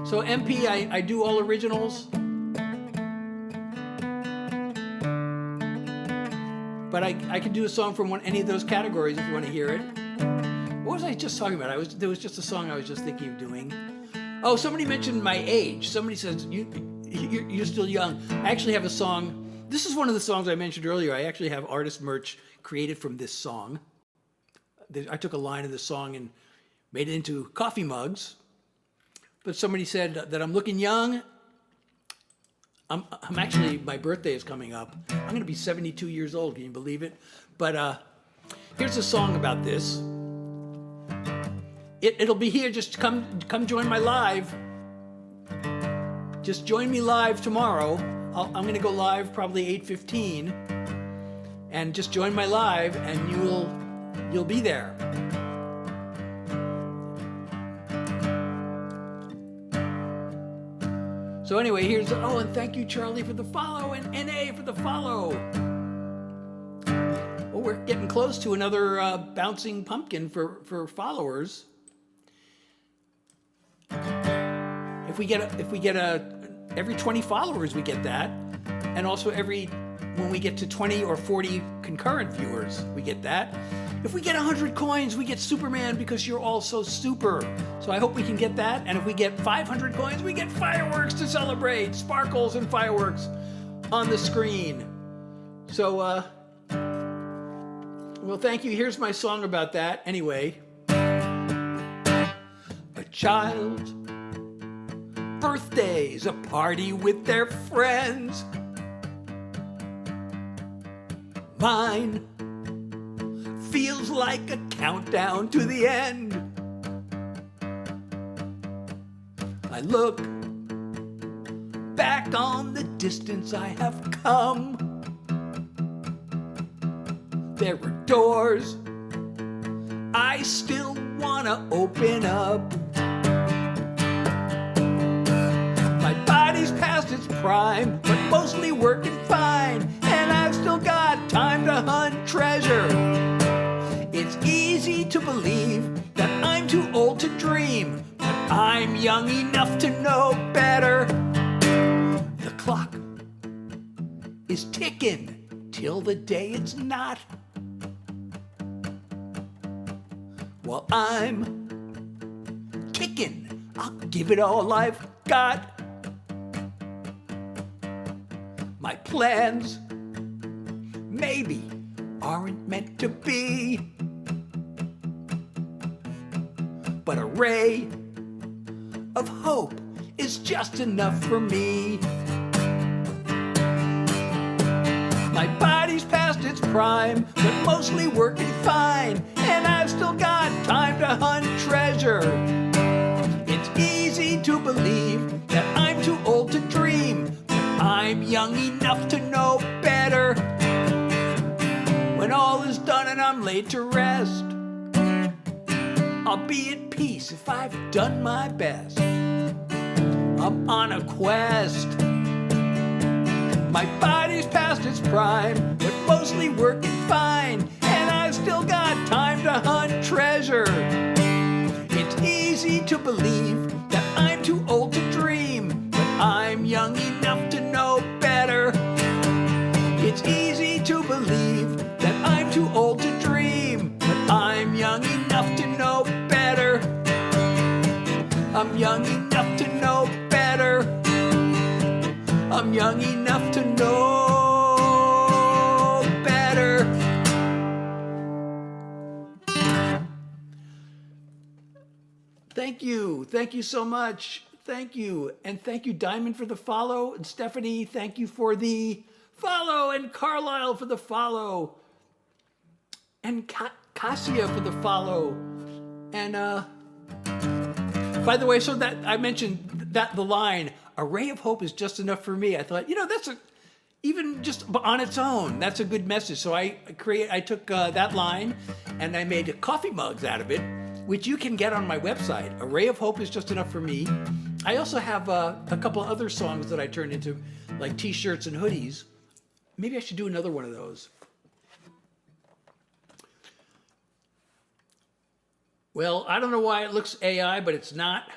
So MP, I do all originals. But I can do a song from any of those categories if you want to hear it. What was I just talking about? There was just a song I was just thinking of doing. Oh, somebody mentioned my age. Somebody says, you're still young. I actually have a song. This is one of the songs I mentioned earlier. I actually have artist merch created from this song. I took a line of the song and made it into coffee mugs. But somebody said that I'm looking young. I'm actually, my birthday is coming up. I'm going to be 72 years old. Can you believe it? But here's a song about this. It'll be here. Just come join my live. Just join me live tomorrow. I'm going to go live probably 8:15, and just join my live, and you'll be there. So anyway, and thank you, Charlie, for the follow, and NA for the follow. Well, we're getting close to another bouncing pumpkin for followers. If we get every 20 followers, we get that, and also when we get to 20 or 40 concurrent viewers, we get that. If we get 100 coins, we get Superman because you're all so super. So I hope we can get that. And if we get 500 coins, we get fireworks to celebrate. Sparkles and fireworks on the screen. So, well, thank you. Here's my song about that. Anyway. A child, birthdays, a party with their friends. mine feels like a countdown to the end. I look back on the distance I have come. There are doors I still wanna open up. My body's past its prime, but mostly working fine, and I've still got time to hunt treasure. It's easy to believe that I'm too old to dream, but I'm young enough to know better. The clock is ticking till the day it's not. While I'm kicking, I'll give it all I've got. My plans maybe aren't meant to be, but a ray of hope is just enough for me. My body's past its prime, but mostly working fine, and I've still got time to hunt treasure. It's easy to believe that I'm too old to dream, but I'm young enough to know better. When all is done and I'm laid to rest, I'll be at peace if I've done my best. I'm on a quest. My body's past its prime, but mostly working fine, and I've still got time to hunt treasure. It's easy to believe that I'm too old to dream, but I'm young enough to know better. It's easy to believe that I'm too old to dream, but I'm young enough to know better. I'm young enough to know better. I'm young enough to know better. Thank you. Thank you so much. Thank you. And thank you, Diamond, for the follow. And Stephanie, thank you for the follow. And Carlisle for the follow. And Cassia for the follow. And by the way, so that I mentioned that the line, a ray of hope is just enough for me. I thought, that's even just on its own, that's a good message. So I took that line and I made coffee mugs out of it, which you can get on my website. A ray of hope is just enough for me. I also have a couple other songs that I turned into, like t-shirts and hoodies. Maybe I should do another one of those. Well, I don't know why it looks AI, but it's not.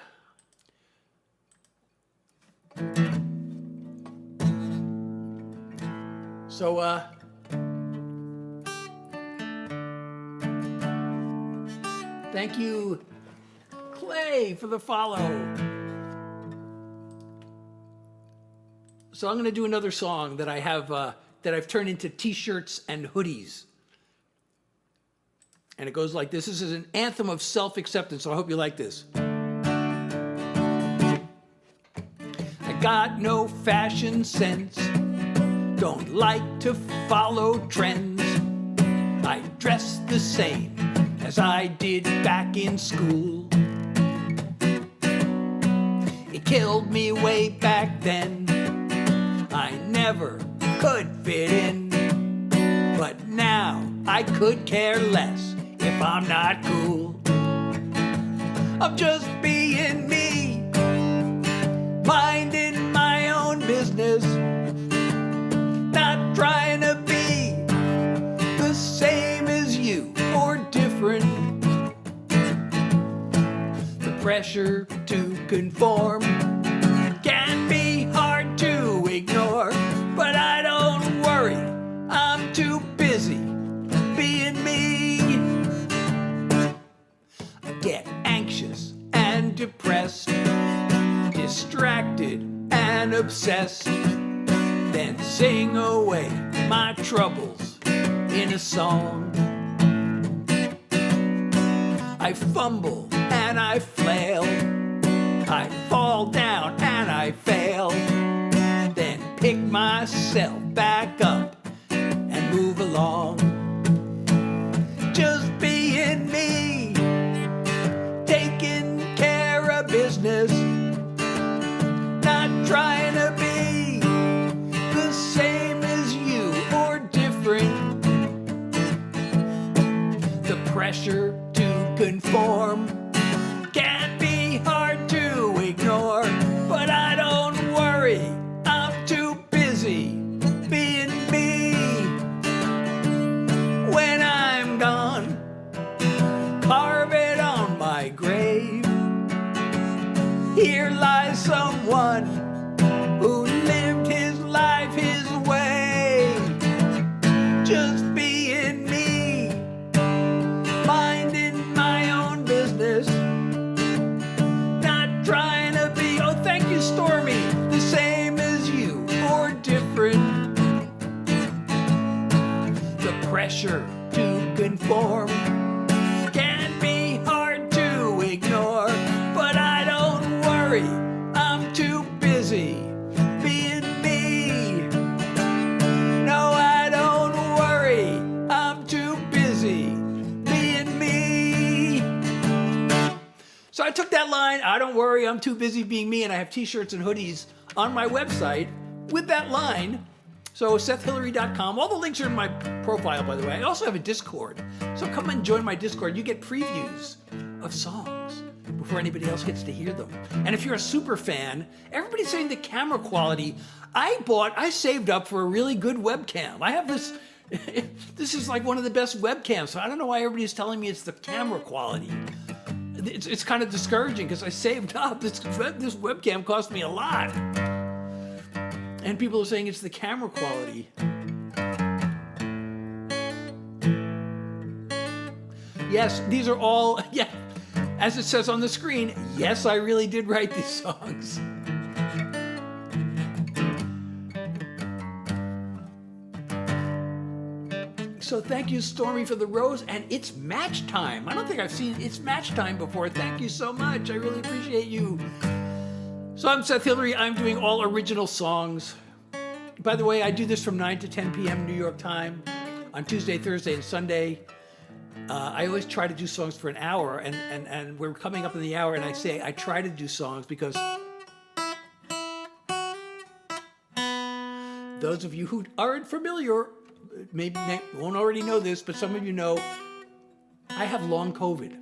So, thank you, Clay, for the follow. So I'm going to do another song that I have, that I've turned into t-shirts and hoodies. And it goes like this. This is an anthem of self-acceptance, so I hope you like this. I got no fashion sense, don't like to follow trends. I dress the same as I did back in school. It killed me way back then. I never could fit in, but now I could care less if I'm not cool. I'm just being me, minding my own business, not trying to be the same as you or different. The pressure to conform can be hard to ignore, but I don't worry, I'm too busy being me. I get anxious and depressed, distracted and obsessed, then sing away my troubles in a song. I fumble and I flail, I fall down and I fail, then pick myself back up and move along. Just being me, taking care of business, not trying to be the same as you or different. The pressure to conform can be hard to ignore, but I don't worry, I'm too busy being me. When I'm gone, carve it on my grave. Here lies someone who lived his life his way. Just being me, minding my own business, not trying to be, oh thank you Stormy, the same as you or different. The pressure to conform can be hard to ignore, but I don't worry, I'm too busy being me. No, I don't worry, I'm too busy being me. So I took that line, I don't worry, I'm too busy being me, and I have t-shirts and hoodies on my website with that line. So SethHillary.com. All the links are in my profile, by the way. I also have a Discord. So come and join my Discord. You get previews of songs before anybody else gets to hear them. And if you're a super fan, everybody's saying the camera quality. I saved up for a really good webcam. I have this, this is like one of the best webcams. So I don't know why everybody's telling me it's the camera quality. It's kind of discouraging because I saved up. This webcam cost me a lot. And people are saying it's the camera quality. Yes, these are all, yeah, as it says on the screen, yes, I really did write these songs. So thank you, Stormy, for the rose, and it's match time. I don't think I've seen It's Match Time before. Thank you so much. I really appreciate you. So I'm Seth Hillary. I'm doing all original songs. By the way, I do this from 9 to 10 p.m. New York time on Tuesday, Thursday, and Sunday. I always try to do songs for an hour, and we're coming up in the hour, and I say I try to do songs because those of you who aren't familiar maybe won't already know this, but some of you know I have long COVID.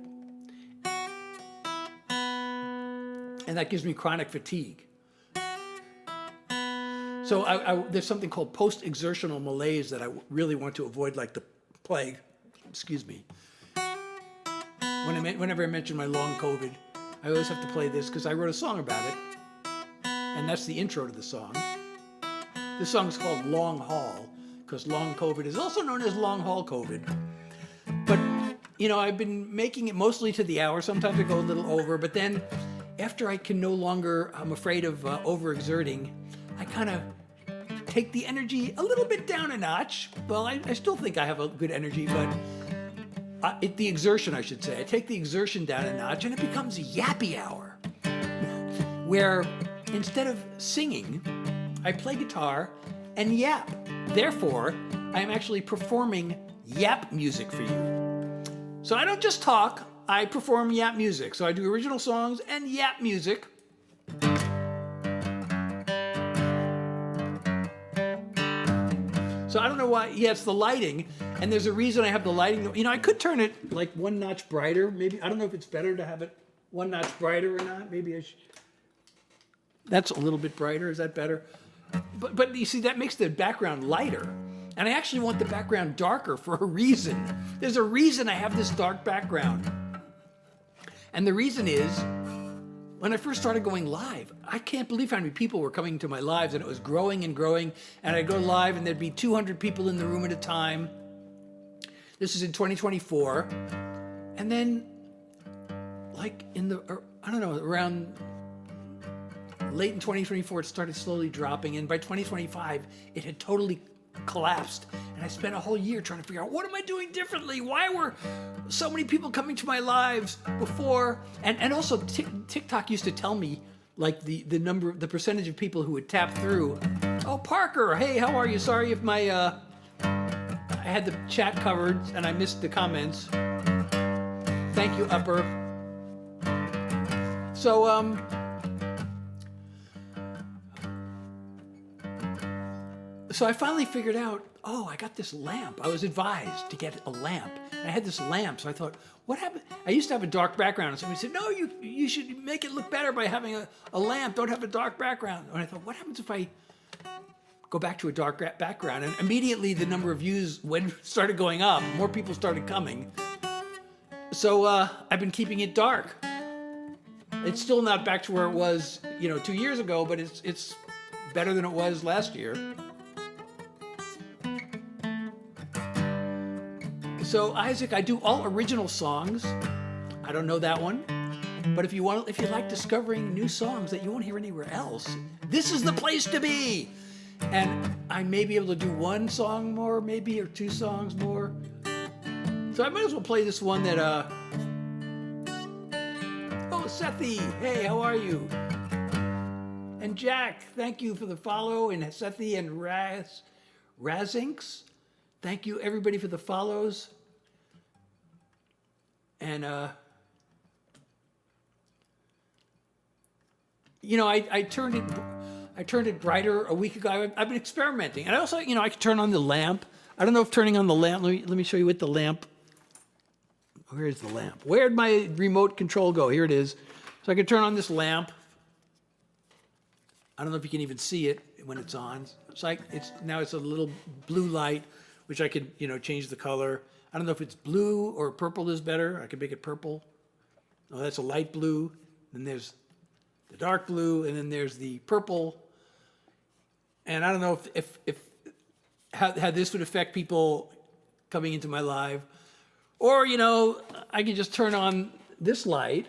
And that gives me chronic fatigue. So there's something called post-exertional malaise that I really want to avoid like the plague. Excuse me. Whenever I mention my long COVID, I always have to play this because I wrote a song about it. And that's the intro to the song. This song is called Long Haul because long COVID is also known as long haul COVID. But, you know, I've been making it mostly to the hour. Sometimes I go a little over, but then after I can no longer, I'm afraid of overexerting, I kind of take the energy a little bit down a notch. Well, I still think I have a good energy, but the exertion, I should say. I take the exertion down a notch and it becomes a yappy hour where instead of singing, I play guitar and yap. Therefore, I am actually performing yap music for you. So I don't just talk, I perform yap music. So I do original songs and yap music. So I don't know why, yeah, it's the lighting, and there's a reason I have the lighting. You know, I could turn it like one notch brighter, maybe. I don't know if it's better to have it one notch brighter or not. Maybe I should. That's a little bit brighter, is that better? But you see, that makes the background lighter. And I actually want the background darker for a reason. There's a reason I have this dark background. And the reason is, when I first started going live, I can't believe how many people were coming to my lives, and it was growing and growing. And I'd go live and there'd be 200 people in the room at a time. This is in 2024. And then, like in the, I don't know, around late in 2024, it started slowly dropping. And by 2025, it had totally collapsed. And I spent a whole year trying to figure out, what am I doing differently? Why were so many people coming to my lives before? And also TikTok used to tell me like the percentage of people who would tap through. Oh, Parker, hey, how are you? Sorry if my I had the chat covered and I missed the comments. Thank you, Upper. So, so I finally figured out, oh, I got this lamp. I was advised to get a lamp. And I had this lamp, so I thought, what happened? I used to have a dark background, and somebody said, no, you should make it look better by having a lamp. Don't have a dark background. And I thought, what happens if I go back to a dark background? And immediately the number of views started going up. More people started coming. So I've been keeping it dark. It's still not back to where it was, 2 years ago, but it's better than it was last year. So Isaac, I do all original songs. I don't know that one, but if you like discovering new songs that you won't hear anywhere else, this is the place to be. And I may be able to do one song more, maybe, or 2 songs more. So I might as well play this one that, oh, Sethi, hey, how are you? And Jack, thank you for the follow, and Sethi and Razinks, thank you everybody for the follows. And, I turned it brighter a week ago. I've been experimenting. And I also, I can turn on the lamp. I don't know if turning on the lamp, let me show you with the lamp. Where's the lamp? Where'd my remote control go? Here it is. So I can turn on this lamp. I don't know if you can even see it when it's on. Now it's a little blue light, which I could, change the color. I don't know if it's blue or purple is better. I could make it purple. Oh, that's a light blue. Then there's the dark blue, and then there's the purple. And I don't know if how this would affect people coming into my live. Or, I can just turn on this light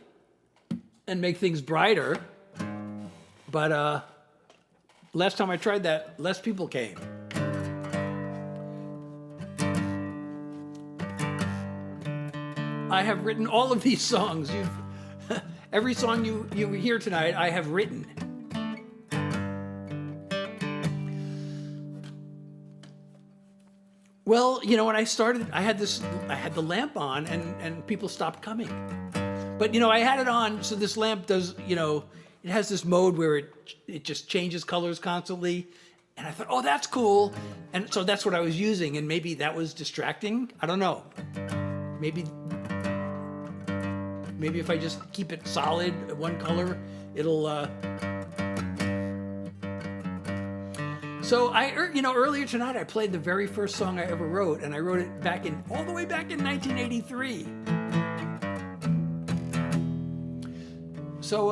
and make things brighter. But last time I tried that, less people came. I have written all of these songs. Every song you hear tonight, I have written. Well, when I started, I had the lamp on, and people stopped coming. But I had it on, so this lamp does, it has this mode where it just changes colors constantly. And I thought, oh, that's cool. And so that's what I was using, and maybe that was distracting. I don't know. Maybe if I just keep it solid, one color, it'll. So earlier tonight I played the very first song I ever wrote, and I wrote it all the way back in 1983. So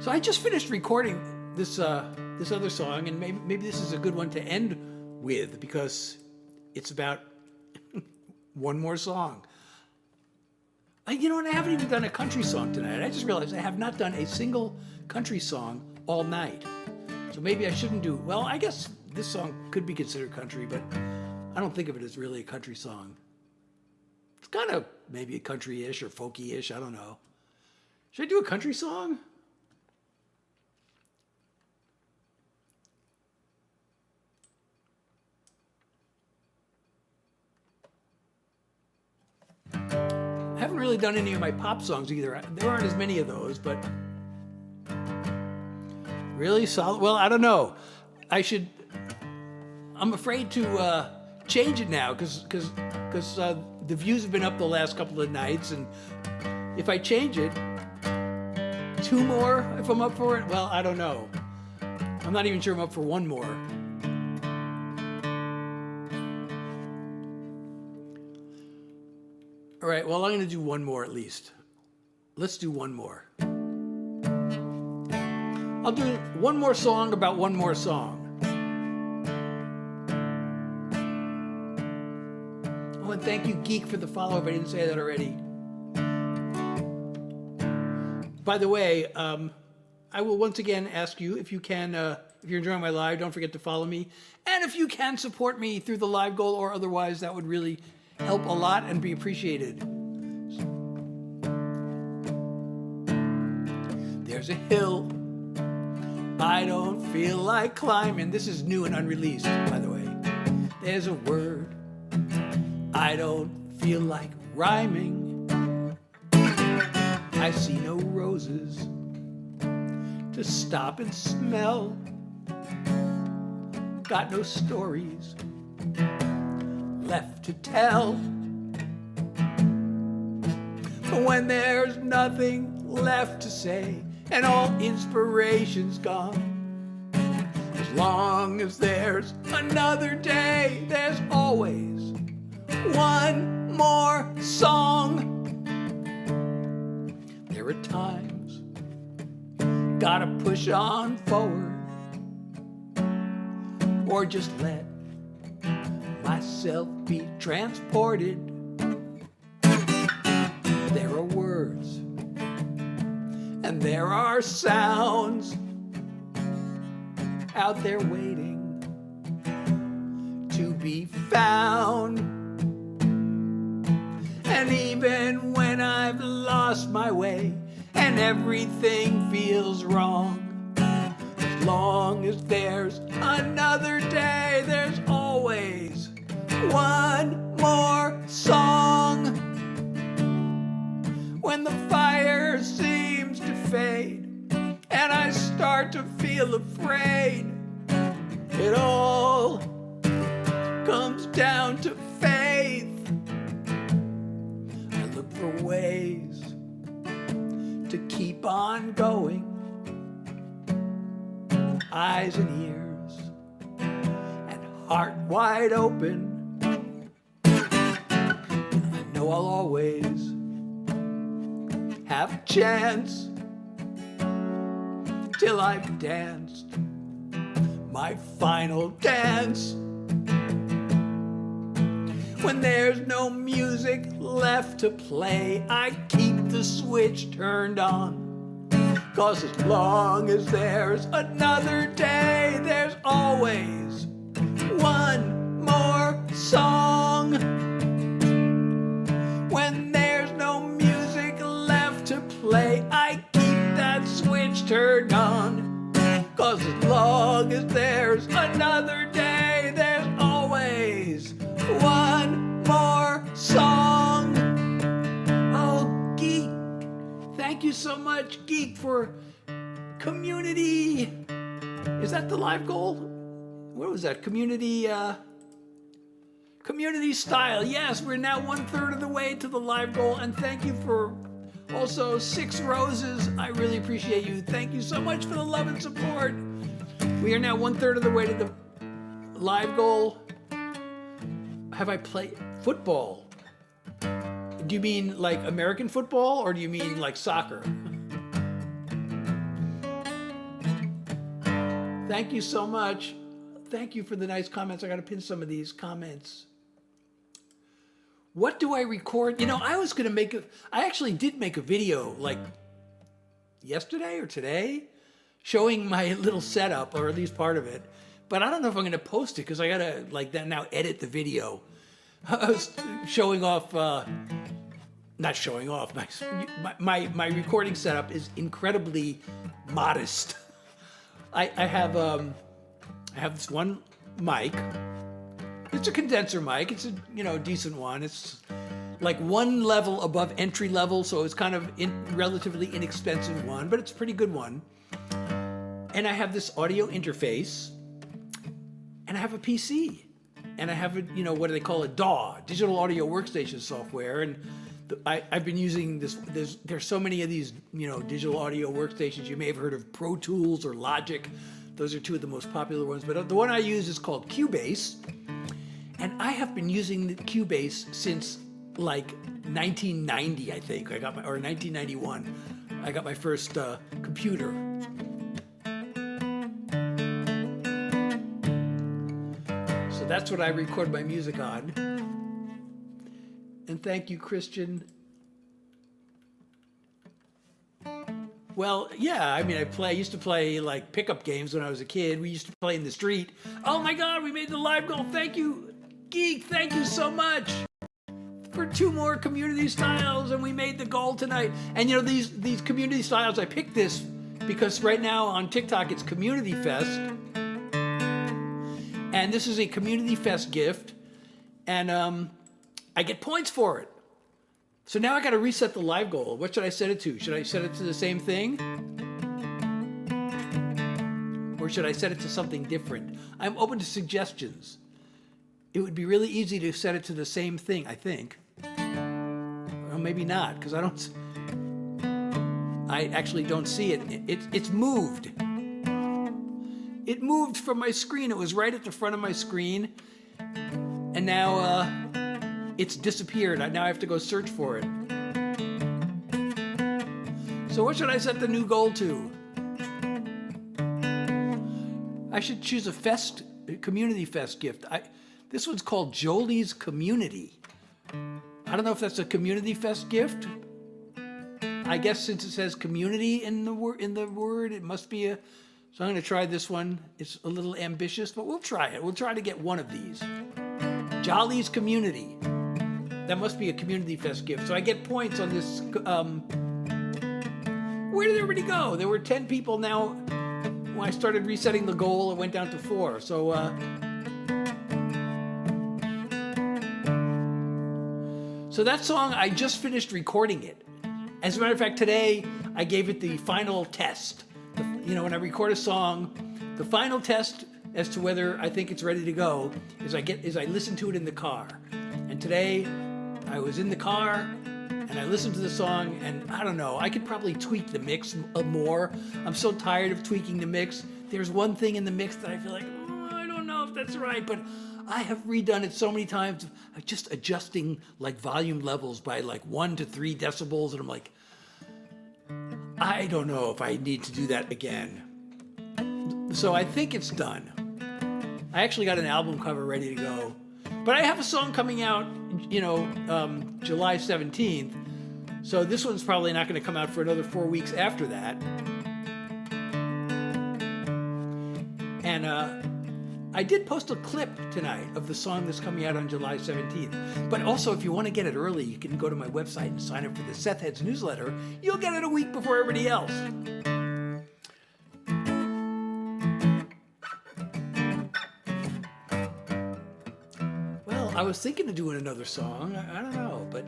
I just finished recording this other song, and maybe this is a good one to end with because it's about one more song. And I haven't even done a country song tonight. I just realized I have not done a single country song all night. So maybe I shouldn't do, well, I guess this song could be considered country, but I don't think of it as really a country song. It's kind of maybe a country-ish or folky-ish, I don't know. Should I do a country song? I haven't really done any of my pop songs either. There aren't as many of those, but really solid. Well, I don't know. I'm afraid to change it now because the views have been up the last couple of nights, and if I change it, 2 more if I'm up for it. Well, I don't know. I'm not even sure I'm up for 1 more. All right, well, I'm going to do 1 more at least. Let's do 1 more. I'll do 1 more song about 1 more song. Oh, and thank you, Geek, for the follow, if I didn't say that already. By the way, I will once again ask you if you can, if you're enjoying my live, don't forget to follow me. And if you can support me through the live goal or otherwise, that would really help a lot and be appreciated. There's a hill I don't feel like climbing. This is new and unreleased, by the way. There's a word I don't feel like rhyming. I see no roses to stop and smell. Got no stories left to tell. But when there's nothing left to say and all inspiration's gone, as long as there's another day, there's always one more song. There are times gotta push on forward, or just let myself be transported. There are words and there are sounds out there waiting to be found. And even when I've lost my way and everything feels wrong, as long as there's another day, there's always one more song. When the fire seems to fade and I start to feel afraid, it all comes down to faith. I look for ways to keep on going, eyes and ears and heart wide open. I know I'll always have a chance till I've danced my final dance. When there's no music left to play, I keep the switch turned on. 'Cause as long as there's another day, there's always one more song. When there's no music left to play, I keep that switch turned on. 'Cause as long as there's another day, there's always one more song. Oh, Geek, thank you so much, Geek, for community. Is that the live goal? What was that? Community style. Yes, we're now 1/3 of the way to the live goal, and thank you for also 6 roses. I really appreciate you. Thank you so much for the love and support. We are now 1/3 of the way to the live goal. Have I played football? Do you mean like American football, or do you mean like soccer? Thank you so much. Thank you for the nice comments. I got to pin some of these comments. What do I record? You know, I actually did make a video like yesterday or today showing my little setup, or at least part of it. But I don't know if I'm going to post it because I got to now edit the video. I was showing off, not showing off, my recording setup is incredibly modest. I have this one mic. It's a condenser mic. It's a decent one. It's like one level above entry level, so it's kind of relatively inexpensive one, but it's a pretty good one. And I have this audio interface, and I have a PC, and I have what do they call it? DAW, digital audio workstation software, and I've been using this. There's so many of these digital audio workstations. You may have heard of Pro Tools or Logic. Those are 2 of the most popular ones, but the one I use is called Cubase. And I have been using the Cubase since like 1990, I think. Or 1991. I got my first computer. So that's what I record my music on. And thank you, Christian. Well, yeah, I mean, I used to play like pickup games when I was a kid. We used to play in the street. Oh my God, we made the live goal. Thank you, Geek. Thank you so much for 2 more community styles, and we made the goal tonight. And these community styles, I picked this because right now on TikTok it's Community Fest, and this is a Community Fest gift. And I get points for it. So now I got to reset the live goal. What should I set it to? Should I set it to the same thing? Or should I set it to something different? I'm open to suggestions. It would be really easy to set it to the same thing, I think. Well, maybe not, because I actually don't see it. It's moved. It moved from my screen. It was right at the front of my screen. And now it's disappeared. Now I have to go search for it. So what should I set the new goal to? I should choose a community fest gift. This one's called Jolie's Community. I don't know if that's a community fest gift. I guess since it says community in the word, it must be a. So I'm going to try this one. It's a little ambitious, but we'll try it. We'll try to get one of these. Jolly's Community. That must be a community fest gift. So I get points on this. Where did everybody go? There were 10 people now. When I started resetting the goal, it went down to 4. So that song, I just finished recording it. As a matter of fact, today I gave it the final test. When I record a song, the final test as to whether I think it's ready to go is I listen to it in the car. And today I was in the car and I listened to the song, and I don't know, I could probably tweak the mix more. I'm so tired of tweaking the mix. There's one thing in the mix that I feel like, I don't know if that's right, but I have redone it so many times, just adjusting like volume levels by like 1 to 3 decibels, and I'm like, I don't know if I need to do that again. So I think it's done. I actually got an album cover ready to go. But I have a song coming out, July 17th. So this one's probably not going to come out for another 4 weeks after that. And I did post a clip tonight of the song that's coming out on July 17th. But also, if you want to get it early, you can go to my website and sign up for the Seth Heads newsletter. You'll get it a week before everybody else. Well, I was thinking of doing another song. I don't know, but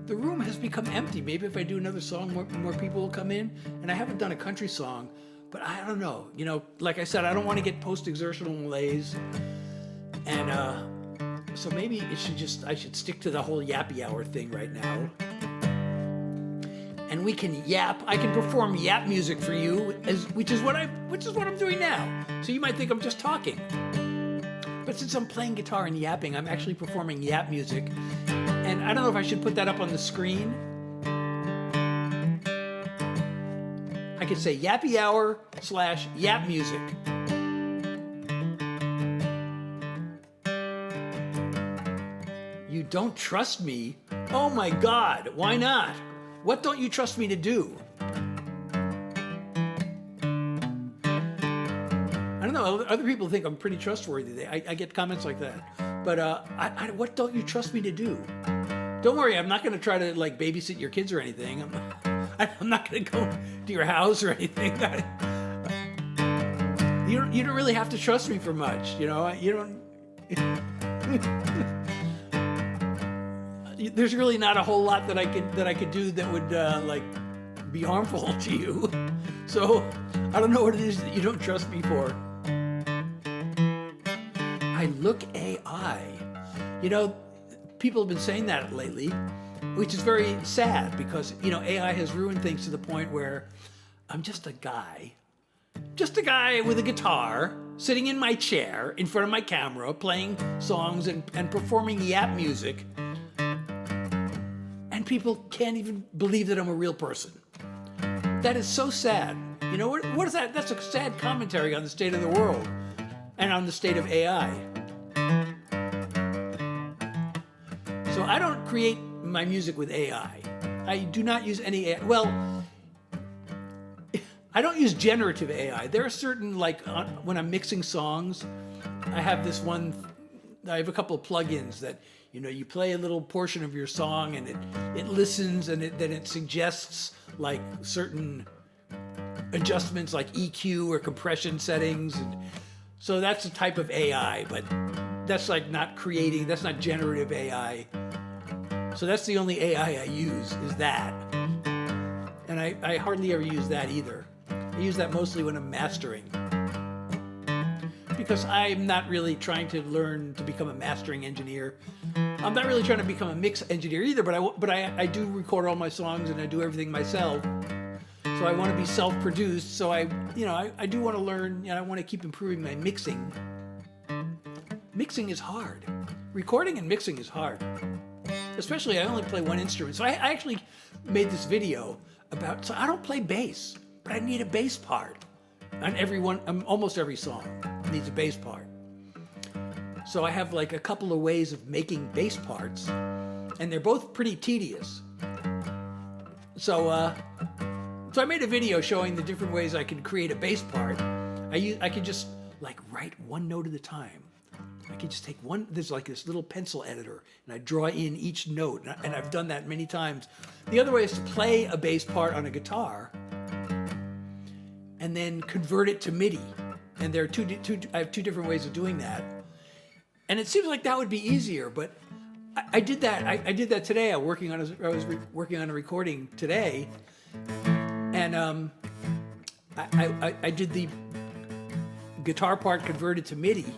the room has become empty. Maybe if I do another song, more people will come in. And I haven't done a country song. But I don't know, like I said, I don't want to get post-exertional malaise. And so maybe I should stick to the whole yappy hour thing right now. And we can yap. I can perform yap music for you, which is what I'm doing now. So you might think I'm just talking. But since I'm playing guitar and yapping, I'm actually performing yap music. And I don't know if I should put that up on the screen. I could say yappy hour / yap music. You don't trust me? Oh my God, why not? What don't you trust me to do? I don't know, other people think I'm pretty trustworthy. I get comments like that. But what don't you trust me to do? Don't worry, I'm not going to try to babysit your kids or anything. I'm not going to go to your house or anything. You don't really have to trust me for much, You don't. There's really not a whole lot that I could do that would be harmful to you. So I don't know what it is that you don't trust me for. I look AI. People have been saying that lately, which is very sad because, AI has ruined things to the point where I'm just a guy with a guitar sitting in my chair in front of my camera playing songs and performing yap music. And people can't even believe that I'm a real person. That is so sad. What is that? That's a sad commentary on the state of the world and on the state of AI. So I don't create my music with AI. I do not use any AI. Well, I don't use generative AI. There are certain, when I'm mixing songs, I have a couple of plugins that, you play a little portion of your song and it listens and then it suggests certain adjustments like EQ or compression settings. And so that's a type of AI, but that's like not creating, that's not generative AI. So that's the only AI I use, is that. And I hardly ever use that either. I use that mostly when I'm mastering. Because I'm not really trying to learn to become a mastering engineer. I'm not really trying to become a mix engineer either, but I do record all my songs and I do everything myself. So I want to be self-produced. So I do want to learn, I want to keep improving my mixing. Mixing is hard. Recording and mixing is hard. Especially, I only play one instrument. So I actually made this video about, so I don't play bass, but I need a bass part. On almost every song needs a bass part. So I have like a couple of ways of making bass parts, and they're both pretty tedious. So I made a video showing the different ways I can create a bass part. I could just like write one note at a time. I can just take one, there's like this little pencil editor, and I draw in each note, and I've done that many times. The other way is to play a bass part on a guitar, and then convert it to MIDI. And there are I have two different ways of doing that. And it seems like that would be easier, but I did that. I did that today. I was working on a recording today, and I did the guitar part converted to MIDI,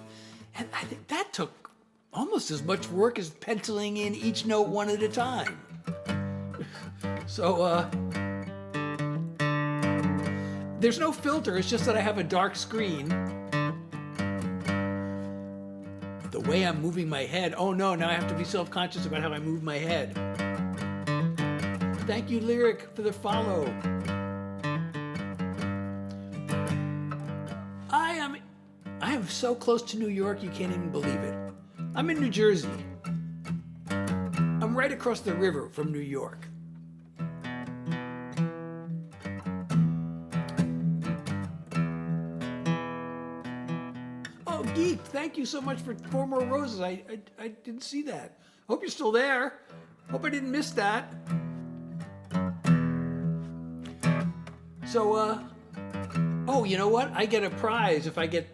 and I think that took almost as much work as penciling in each note one at a time. So there's no filter. It's just that I have a dark screen. The way I'm moving my head. Oh no, now I have to be self-conscious about how I move my head. Thank you, Lyric, for the follow. I am so close to New York, you can't even believe it. I'm in New Jersey. I'm right across the river from New York. Oh, Geek, thank you so much for 4 more roses. I didn't see that. Hope you're still there. Hope I didn't miss that. So, oh, you know what? I get a prize if I get,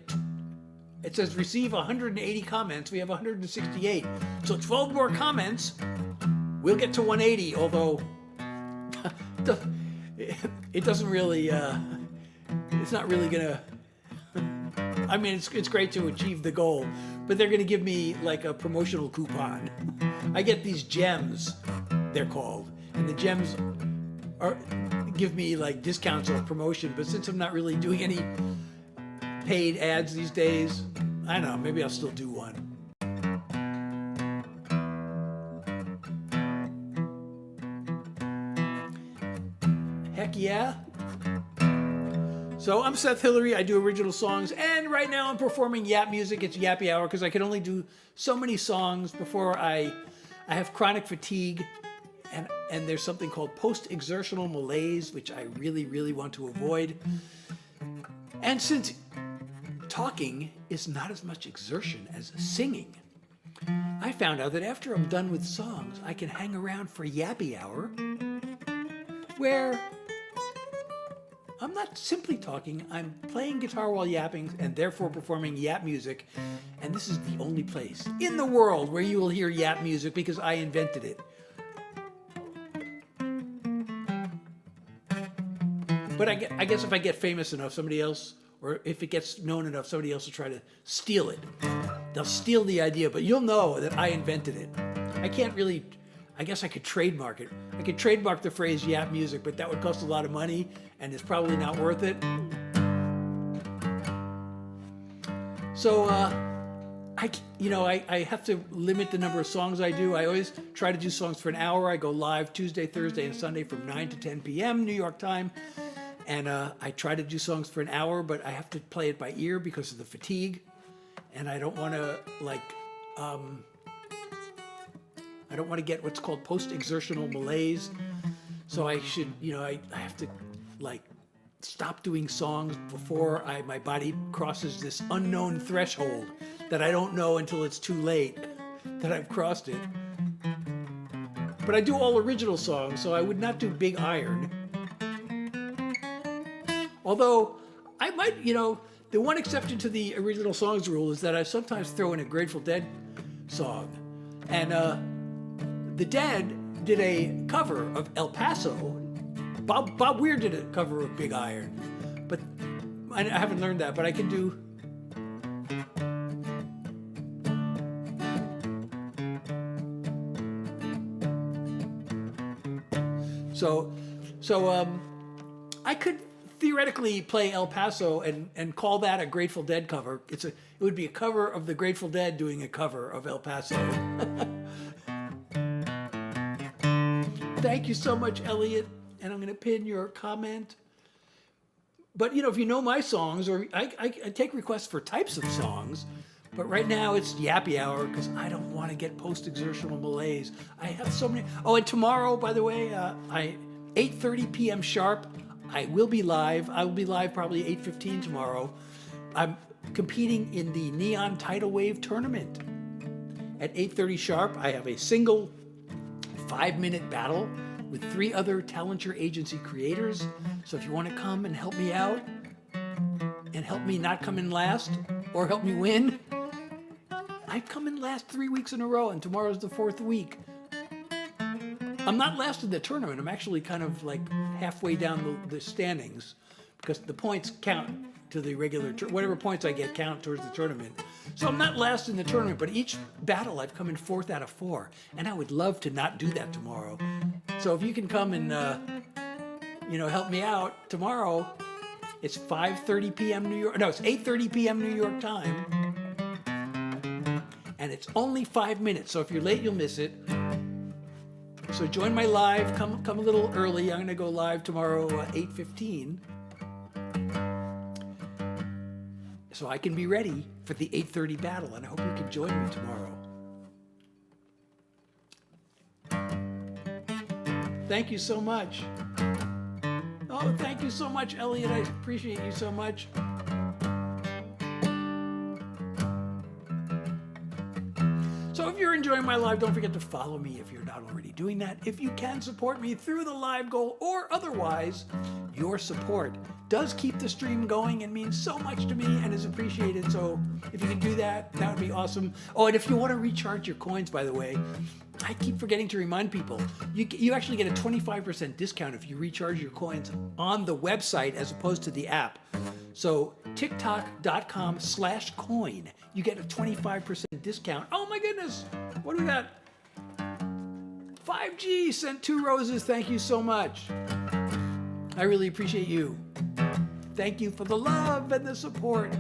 it says receive 180 comments. We have 168. So 12 more comments, we'll get to 180, although it doesn't really, it's not really gonna, I mean, it's great to achieve the goal, but they're going to give me like a promotional coupon. I get these gems, they're called, and the gems give me like discounts or promotion, but since I'm not really doing any paid ads these days, I don't know, maybe I'll still do one. Heck yeah. So I'm Seth Hillary, I do original songs, and right now I'm performing Yap Music. It's Yappy Hour because I can only do so many songs before I have chronic fatigue, and there's something called post-exertional malaise, which I really, really want to avoid. And since talking is not as much exertion as singing, I found out that after I'm done with songs, I can hang around for Yappy Hour, where I'm not simply talking, I'm playing guitar while yapping and therefore performing yap music. And this is the only place in the world where you will hear yap music because I invented it. But I guess if I get famous enough, somebody else, or if it gets known enough, somebody else will try to steal it. They'll steal the idea, but you'll know that I invented it. I can't really, I guess I could trademark it. I could trademark the phrase yap music, but that would cost a lot of money, and it's probably not worth it. So, I have to limit the number of songs I do. I always try to do songs for an hour. I go live Tuesday, Thursday, and Sunday from 9 to 10 p.m. New York time. And I try to do songs for an hour, but I have to play it by ear because of the fatigue. And I don't want to, I don't want to get what's called post-exertional malaise. So I should, I have to, stop doing songs before my body crosses this unknown threshold that I don't know until it's too late that I've crossed it. But I do all original songs, so I would not do Big Iron. Although I might, the one exception to the original songs rule is that I sometimes throw in a Grateful Dead song. And the Dead did a cover of El Paso. Bob Weir did a cover of Big Iron. But I haven't learned that, but I can do... So I could theoretically play El Paso and call that a Grateful Dead cover. It would be a cover of the Grateful Dead doing a cover of El Paso. Thank you so much, Elliot. And I'm going to pin your comment. But, you know, if you know my songs, or I take requests for types of songs, but right now it's Yappy Hour because I don't want to get post-exertional malaise. I have so many. Oh, and tomorrow, by the way, 8:30 p.m. sharp, I will be live. I will be live probably 8:15 tomorrow. I'm competing in the Neon Tidal Wave tournament. At 8:30 sharp, I have a single 5-minute battle with 3 other Talent Agency creators. So if you want to come and help me out and help me not come in last or help me win, I've come in last 3 weeks in a row and tomorrow's the 4th week. I'm not last in the tournament. I'm actually kind of like halfway down the standings because the points count to the regular, whatever points I get count towards the tournament. So I'm not last in the tournament, but each battle I've come in 4th out of 4. And I would love to not do that tomorrow. So if you can come and, help me out tomorrow, it's 5:30 p.m. New York, no, it's 8:30 p.m. New York time. And it's only 5 minutes. So if you're late, you'll miss it. So join my live, come a little early. I'm gonna go live tomorrow at 8:15. So I can be ready for the 8:30 battle, and I hope you can join me tomorrow. Thank you so much. Oh, thank you so much, Elliot. I appreciate you so much. So if you're enjoying my live, don't forget to follow me if you're not already doing that. If you can support me through the live goal or otherwise, your support does keep the stream going and means so much to me and is appreciated. So if you can do that, that would be awesome. Oh, and if you want to recharge your coins, by the way, I keep forgetting to remind people, you actually get a 25% discount if you recharge your coins on the website as opposed to the app. So tiktok.com/coin, you get a 25% discount. Oh my goodness, what do we got? 5G sent 2 roses, thank you so much. I really appreciate you. Thank you for the love and the support.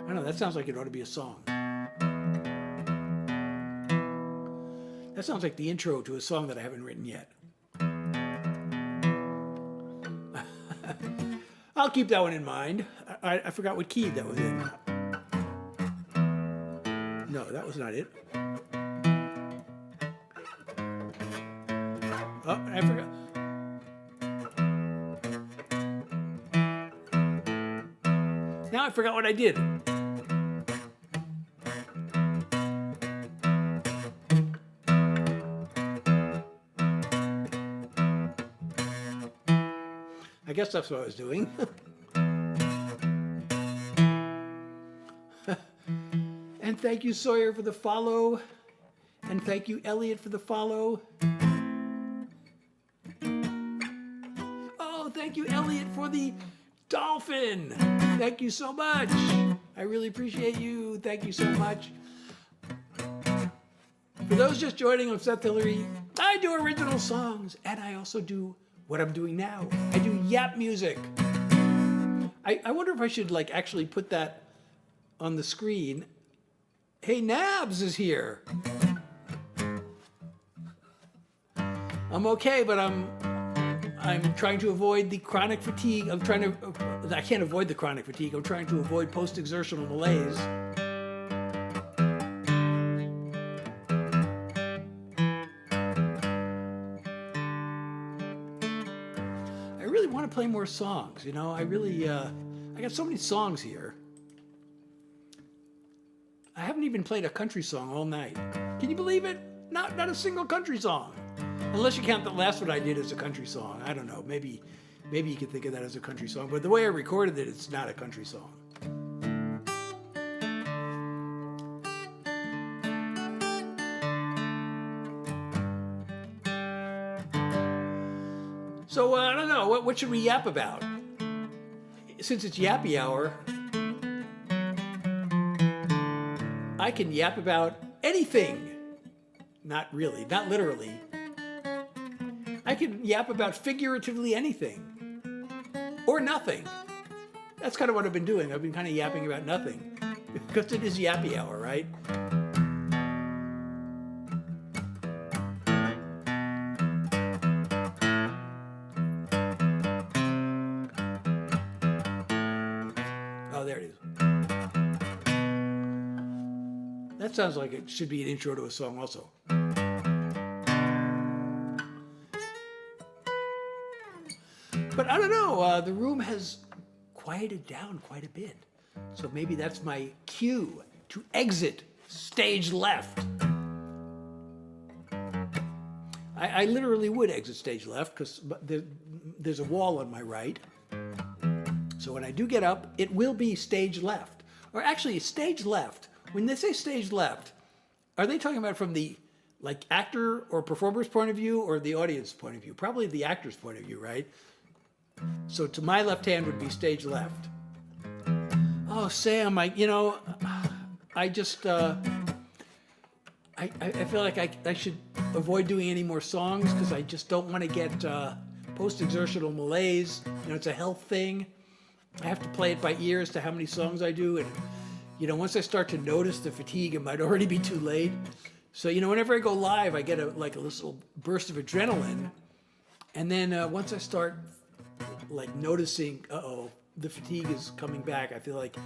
I know, that sounds like it ought to be a song. That sounds like the intro to a song that I haven't written yet. I'll keep that one in mind. I forgot what key that was in. No, that was not it. Oh, I forgot. Now I forgot what I did. I guess that's what I was doing. And thank you, Sawyer, for the follow. And thank you, Elliot, for the follow. Oh, thank you, Elliot, for the dolphin. Thank you so much. I really appreciate you. Thank you so much. For those just joining, I'm Seth Hillary. I do original songs, and I also do what I'm doing now. I do yap music. I wonder if I should actually put that on the screen. Hey, Nabs is here. I'm okay, but I'm trying to avoid the chronic fatigue. I can't avoid the chronic fatigue. I'm trying to avoid post-exertional malaise. I really want to play more songs, I got so many songs here. I haven't even played a country song all night. Can you believe it? Not a single country song. Unless you count the last one I did as a country song. I don't know. Maybe you could think of that as a country song. But the way I recorded it, it's not a country song. So I don't know. What should we yap about? Since it's yappy hour, I can yap about anything. Not really, not literally. I can yap about figuratively anything. Or nothing. That's kind of what I've been doing. I've been kind of yapping about nothing. Because it is yappy hour, right? Oh, there it is. That sounds like it should be an intro to a song also. But I don't know, the room has quieted down quite a bit. So maybe that's my cue to exit stage left. I literally would exit stage left because there's a wall on my right. So when I do get up, it will be stage left. Or actually, stage left. When they say stage left, are they talking about from the actor or performer's point of view or the audience point of view? Probably the actor's point of view, right? So to my left hand would be stage left. Oh, Sam, I just, I feel like I should avoid doing any more songs because I just don't want to get post-exertional malaise. It's a health thing. I have to play it by ear as to how many songs I do. And, once I start to notice the fatigue, it might already be too late. So, whenever I go live, I get a little burst of adrenaline. And then once I start noticing, the fatigue is coming back, I feel like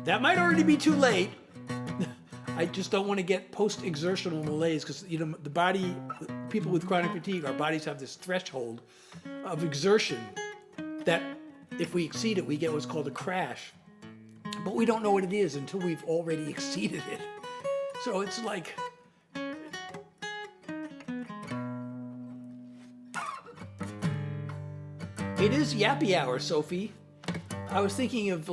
that might already be too late. I just don't want to get post-exertional malaise because, the body, people with chronic fatigue, our bodies have this threshold of exertion that if we exceed it, we get what's called a crash. But we don't know what it is until we've already exceeded it. So it's like... It is yappy hour, Sophie. I was thinking of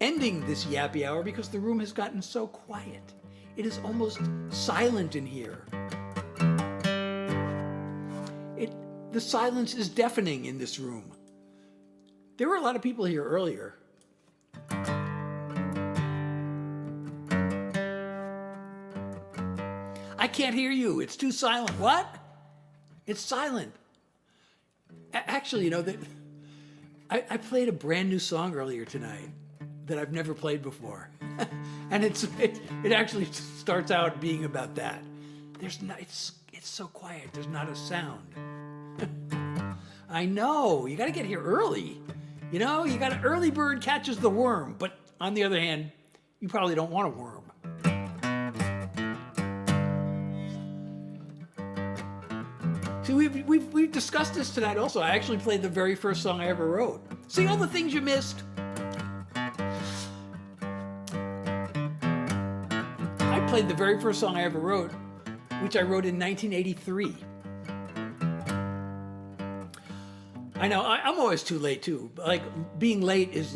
ending this yappy hour because the room has gotten so quiet. It is almost silent in here. The silence is deafening in this room. There were a lot of people here earlier. I can't hear you. It's too silent. What? It's silent. Actually, I played a brand new song earlier tonight that I've never played before. And it actually starts out being about that. It's so quiet. There's not a sound. I know. You got to get here early. You got an early bird catches the worm. But on the other hand, you probably don't want a worm. See, we've discussed this tonight also. I actually played the very first song I ever wrote. See all the things you missed? I played the very first song I ever wrote, which I wrote in 1983. I know, I'm always too late too. Being late is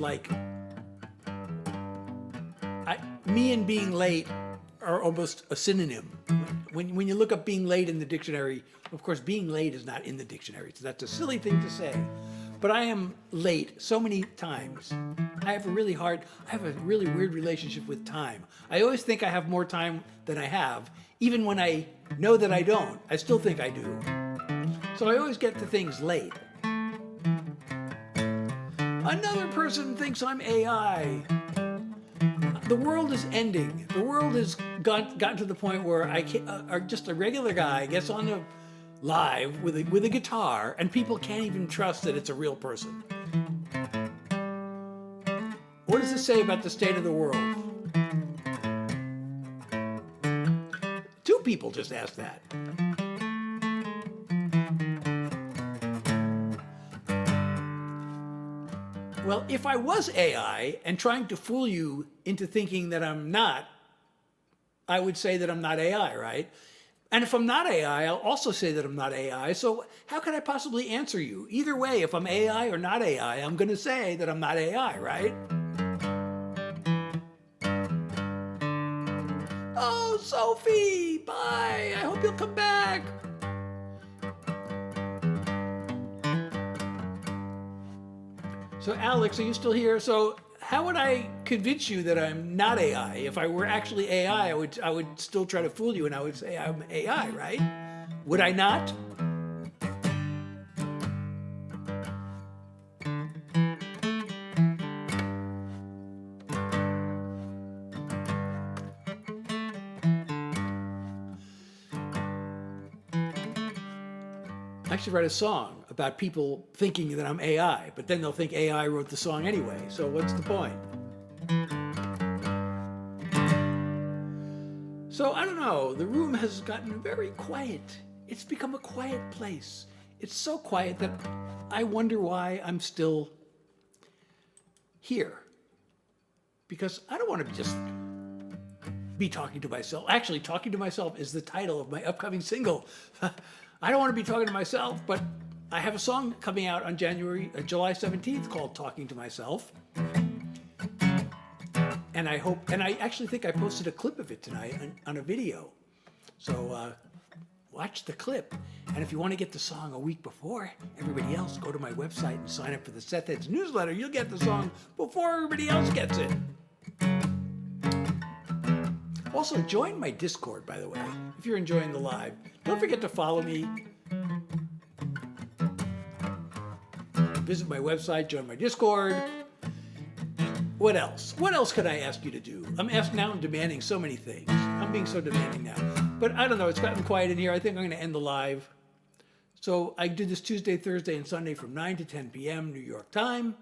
me and being late are almost a synonym. When you look up being late in the dictionary, of course, being late is not in the dictionary, so that's a silly thing to say. But I am late so many times. I have a really weird relationship with time. I always think I have more time than I have. Even when I know that I don't, I still think I do. So I always get to things late. Another person thinks I'm AI. The world is ending. The world has gotten to the point where just a regular guy gets on the live with a guitar, and people can't even trust that it's a real person. What does this say about the state of the world? Two people just asked that. Well, if I was AI and trying to fool you into thinking that I'm not, I would say that I'm not AI, right? And if I'm not AI, I'll also say that I'm not AI. So how can I possibly answer you? Either way, if I'm AI or not AI, I'm going to say that I'm not AI, right? Oh, Sophie, bye. I hope you'll come back. So Alex, are you still here? So how would I convince you that I'm not AI? If I were actually AI, I would still try to fool you and I would say I'm AI, right? Would I not? I should write a song about people thinking that I'm AI, but then they'll think AI wrote the song anyway. So what's the point? So I don't know, the room has gotten very quiet. It's become a quiet place. It's so quiet that I wonder why I'm still here. Because I don't want to just be talking to myself. Actually, Talking to Myself is the title of my upcoming single. I don't want to be talking to myself, but I have a song coming out on July 17th called Talking to Myself. And I actually think I posted a clip of it tonight on a video. So watch the clip. And if you want to get the song a week before everybody else, go to my website and sign up for the Seth Heads newsletter. You'll get the song before everybody else gets it. Also, join my Discord, by the way, if you're enjoying the live. Don't forget to follow me. Visit my website, join my Discord. What else? What else could I ask you to do? I'm demanding so many things. I'm being so demanding now. But I don't know, it's gotten quiet in here. I think I'm going to end the live. So I do this Tuesday, Thursday, and Sunday from 9 to 10 p.m. New York time.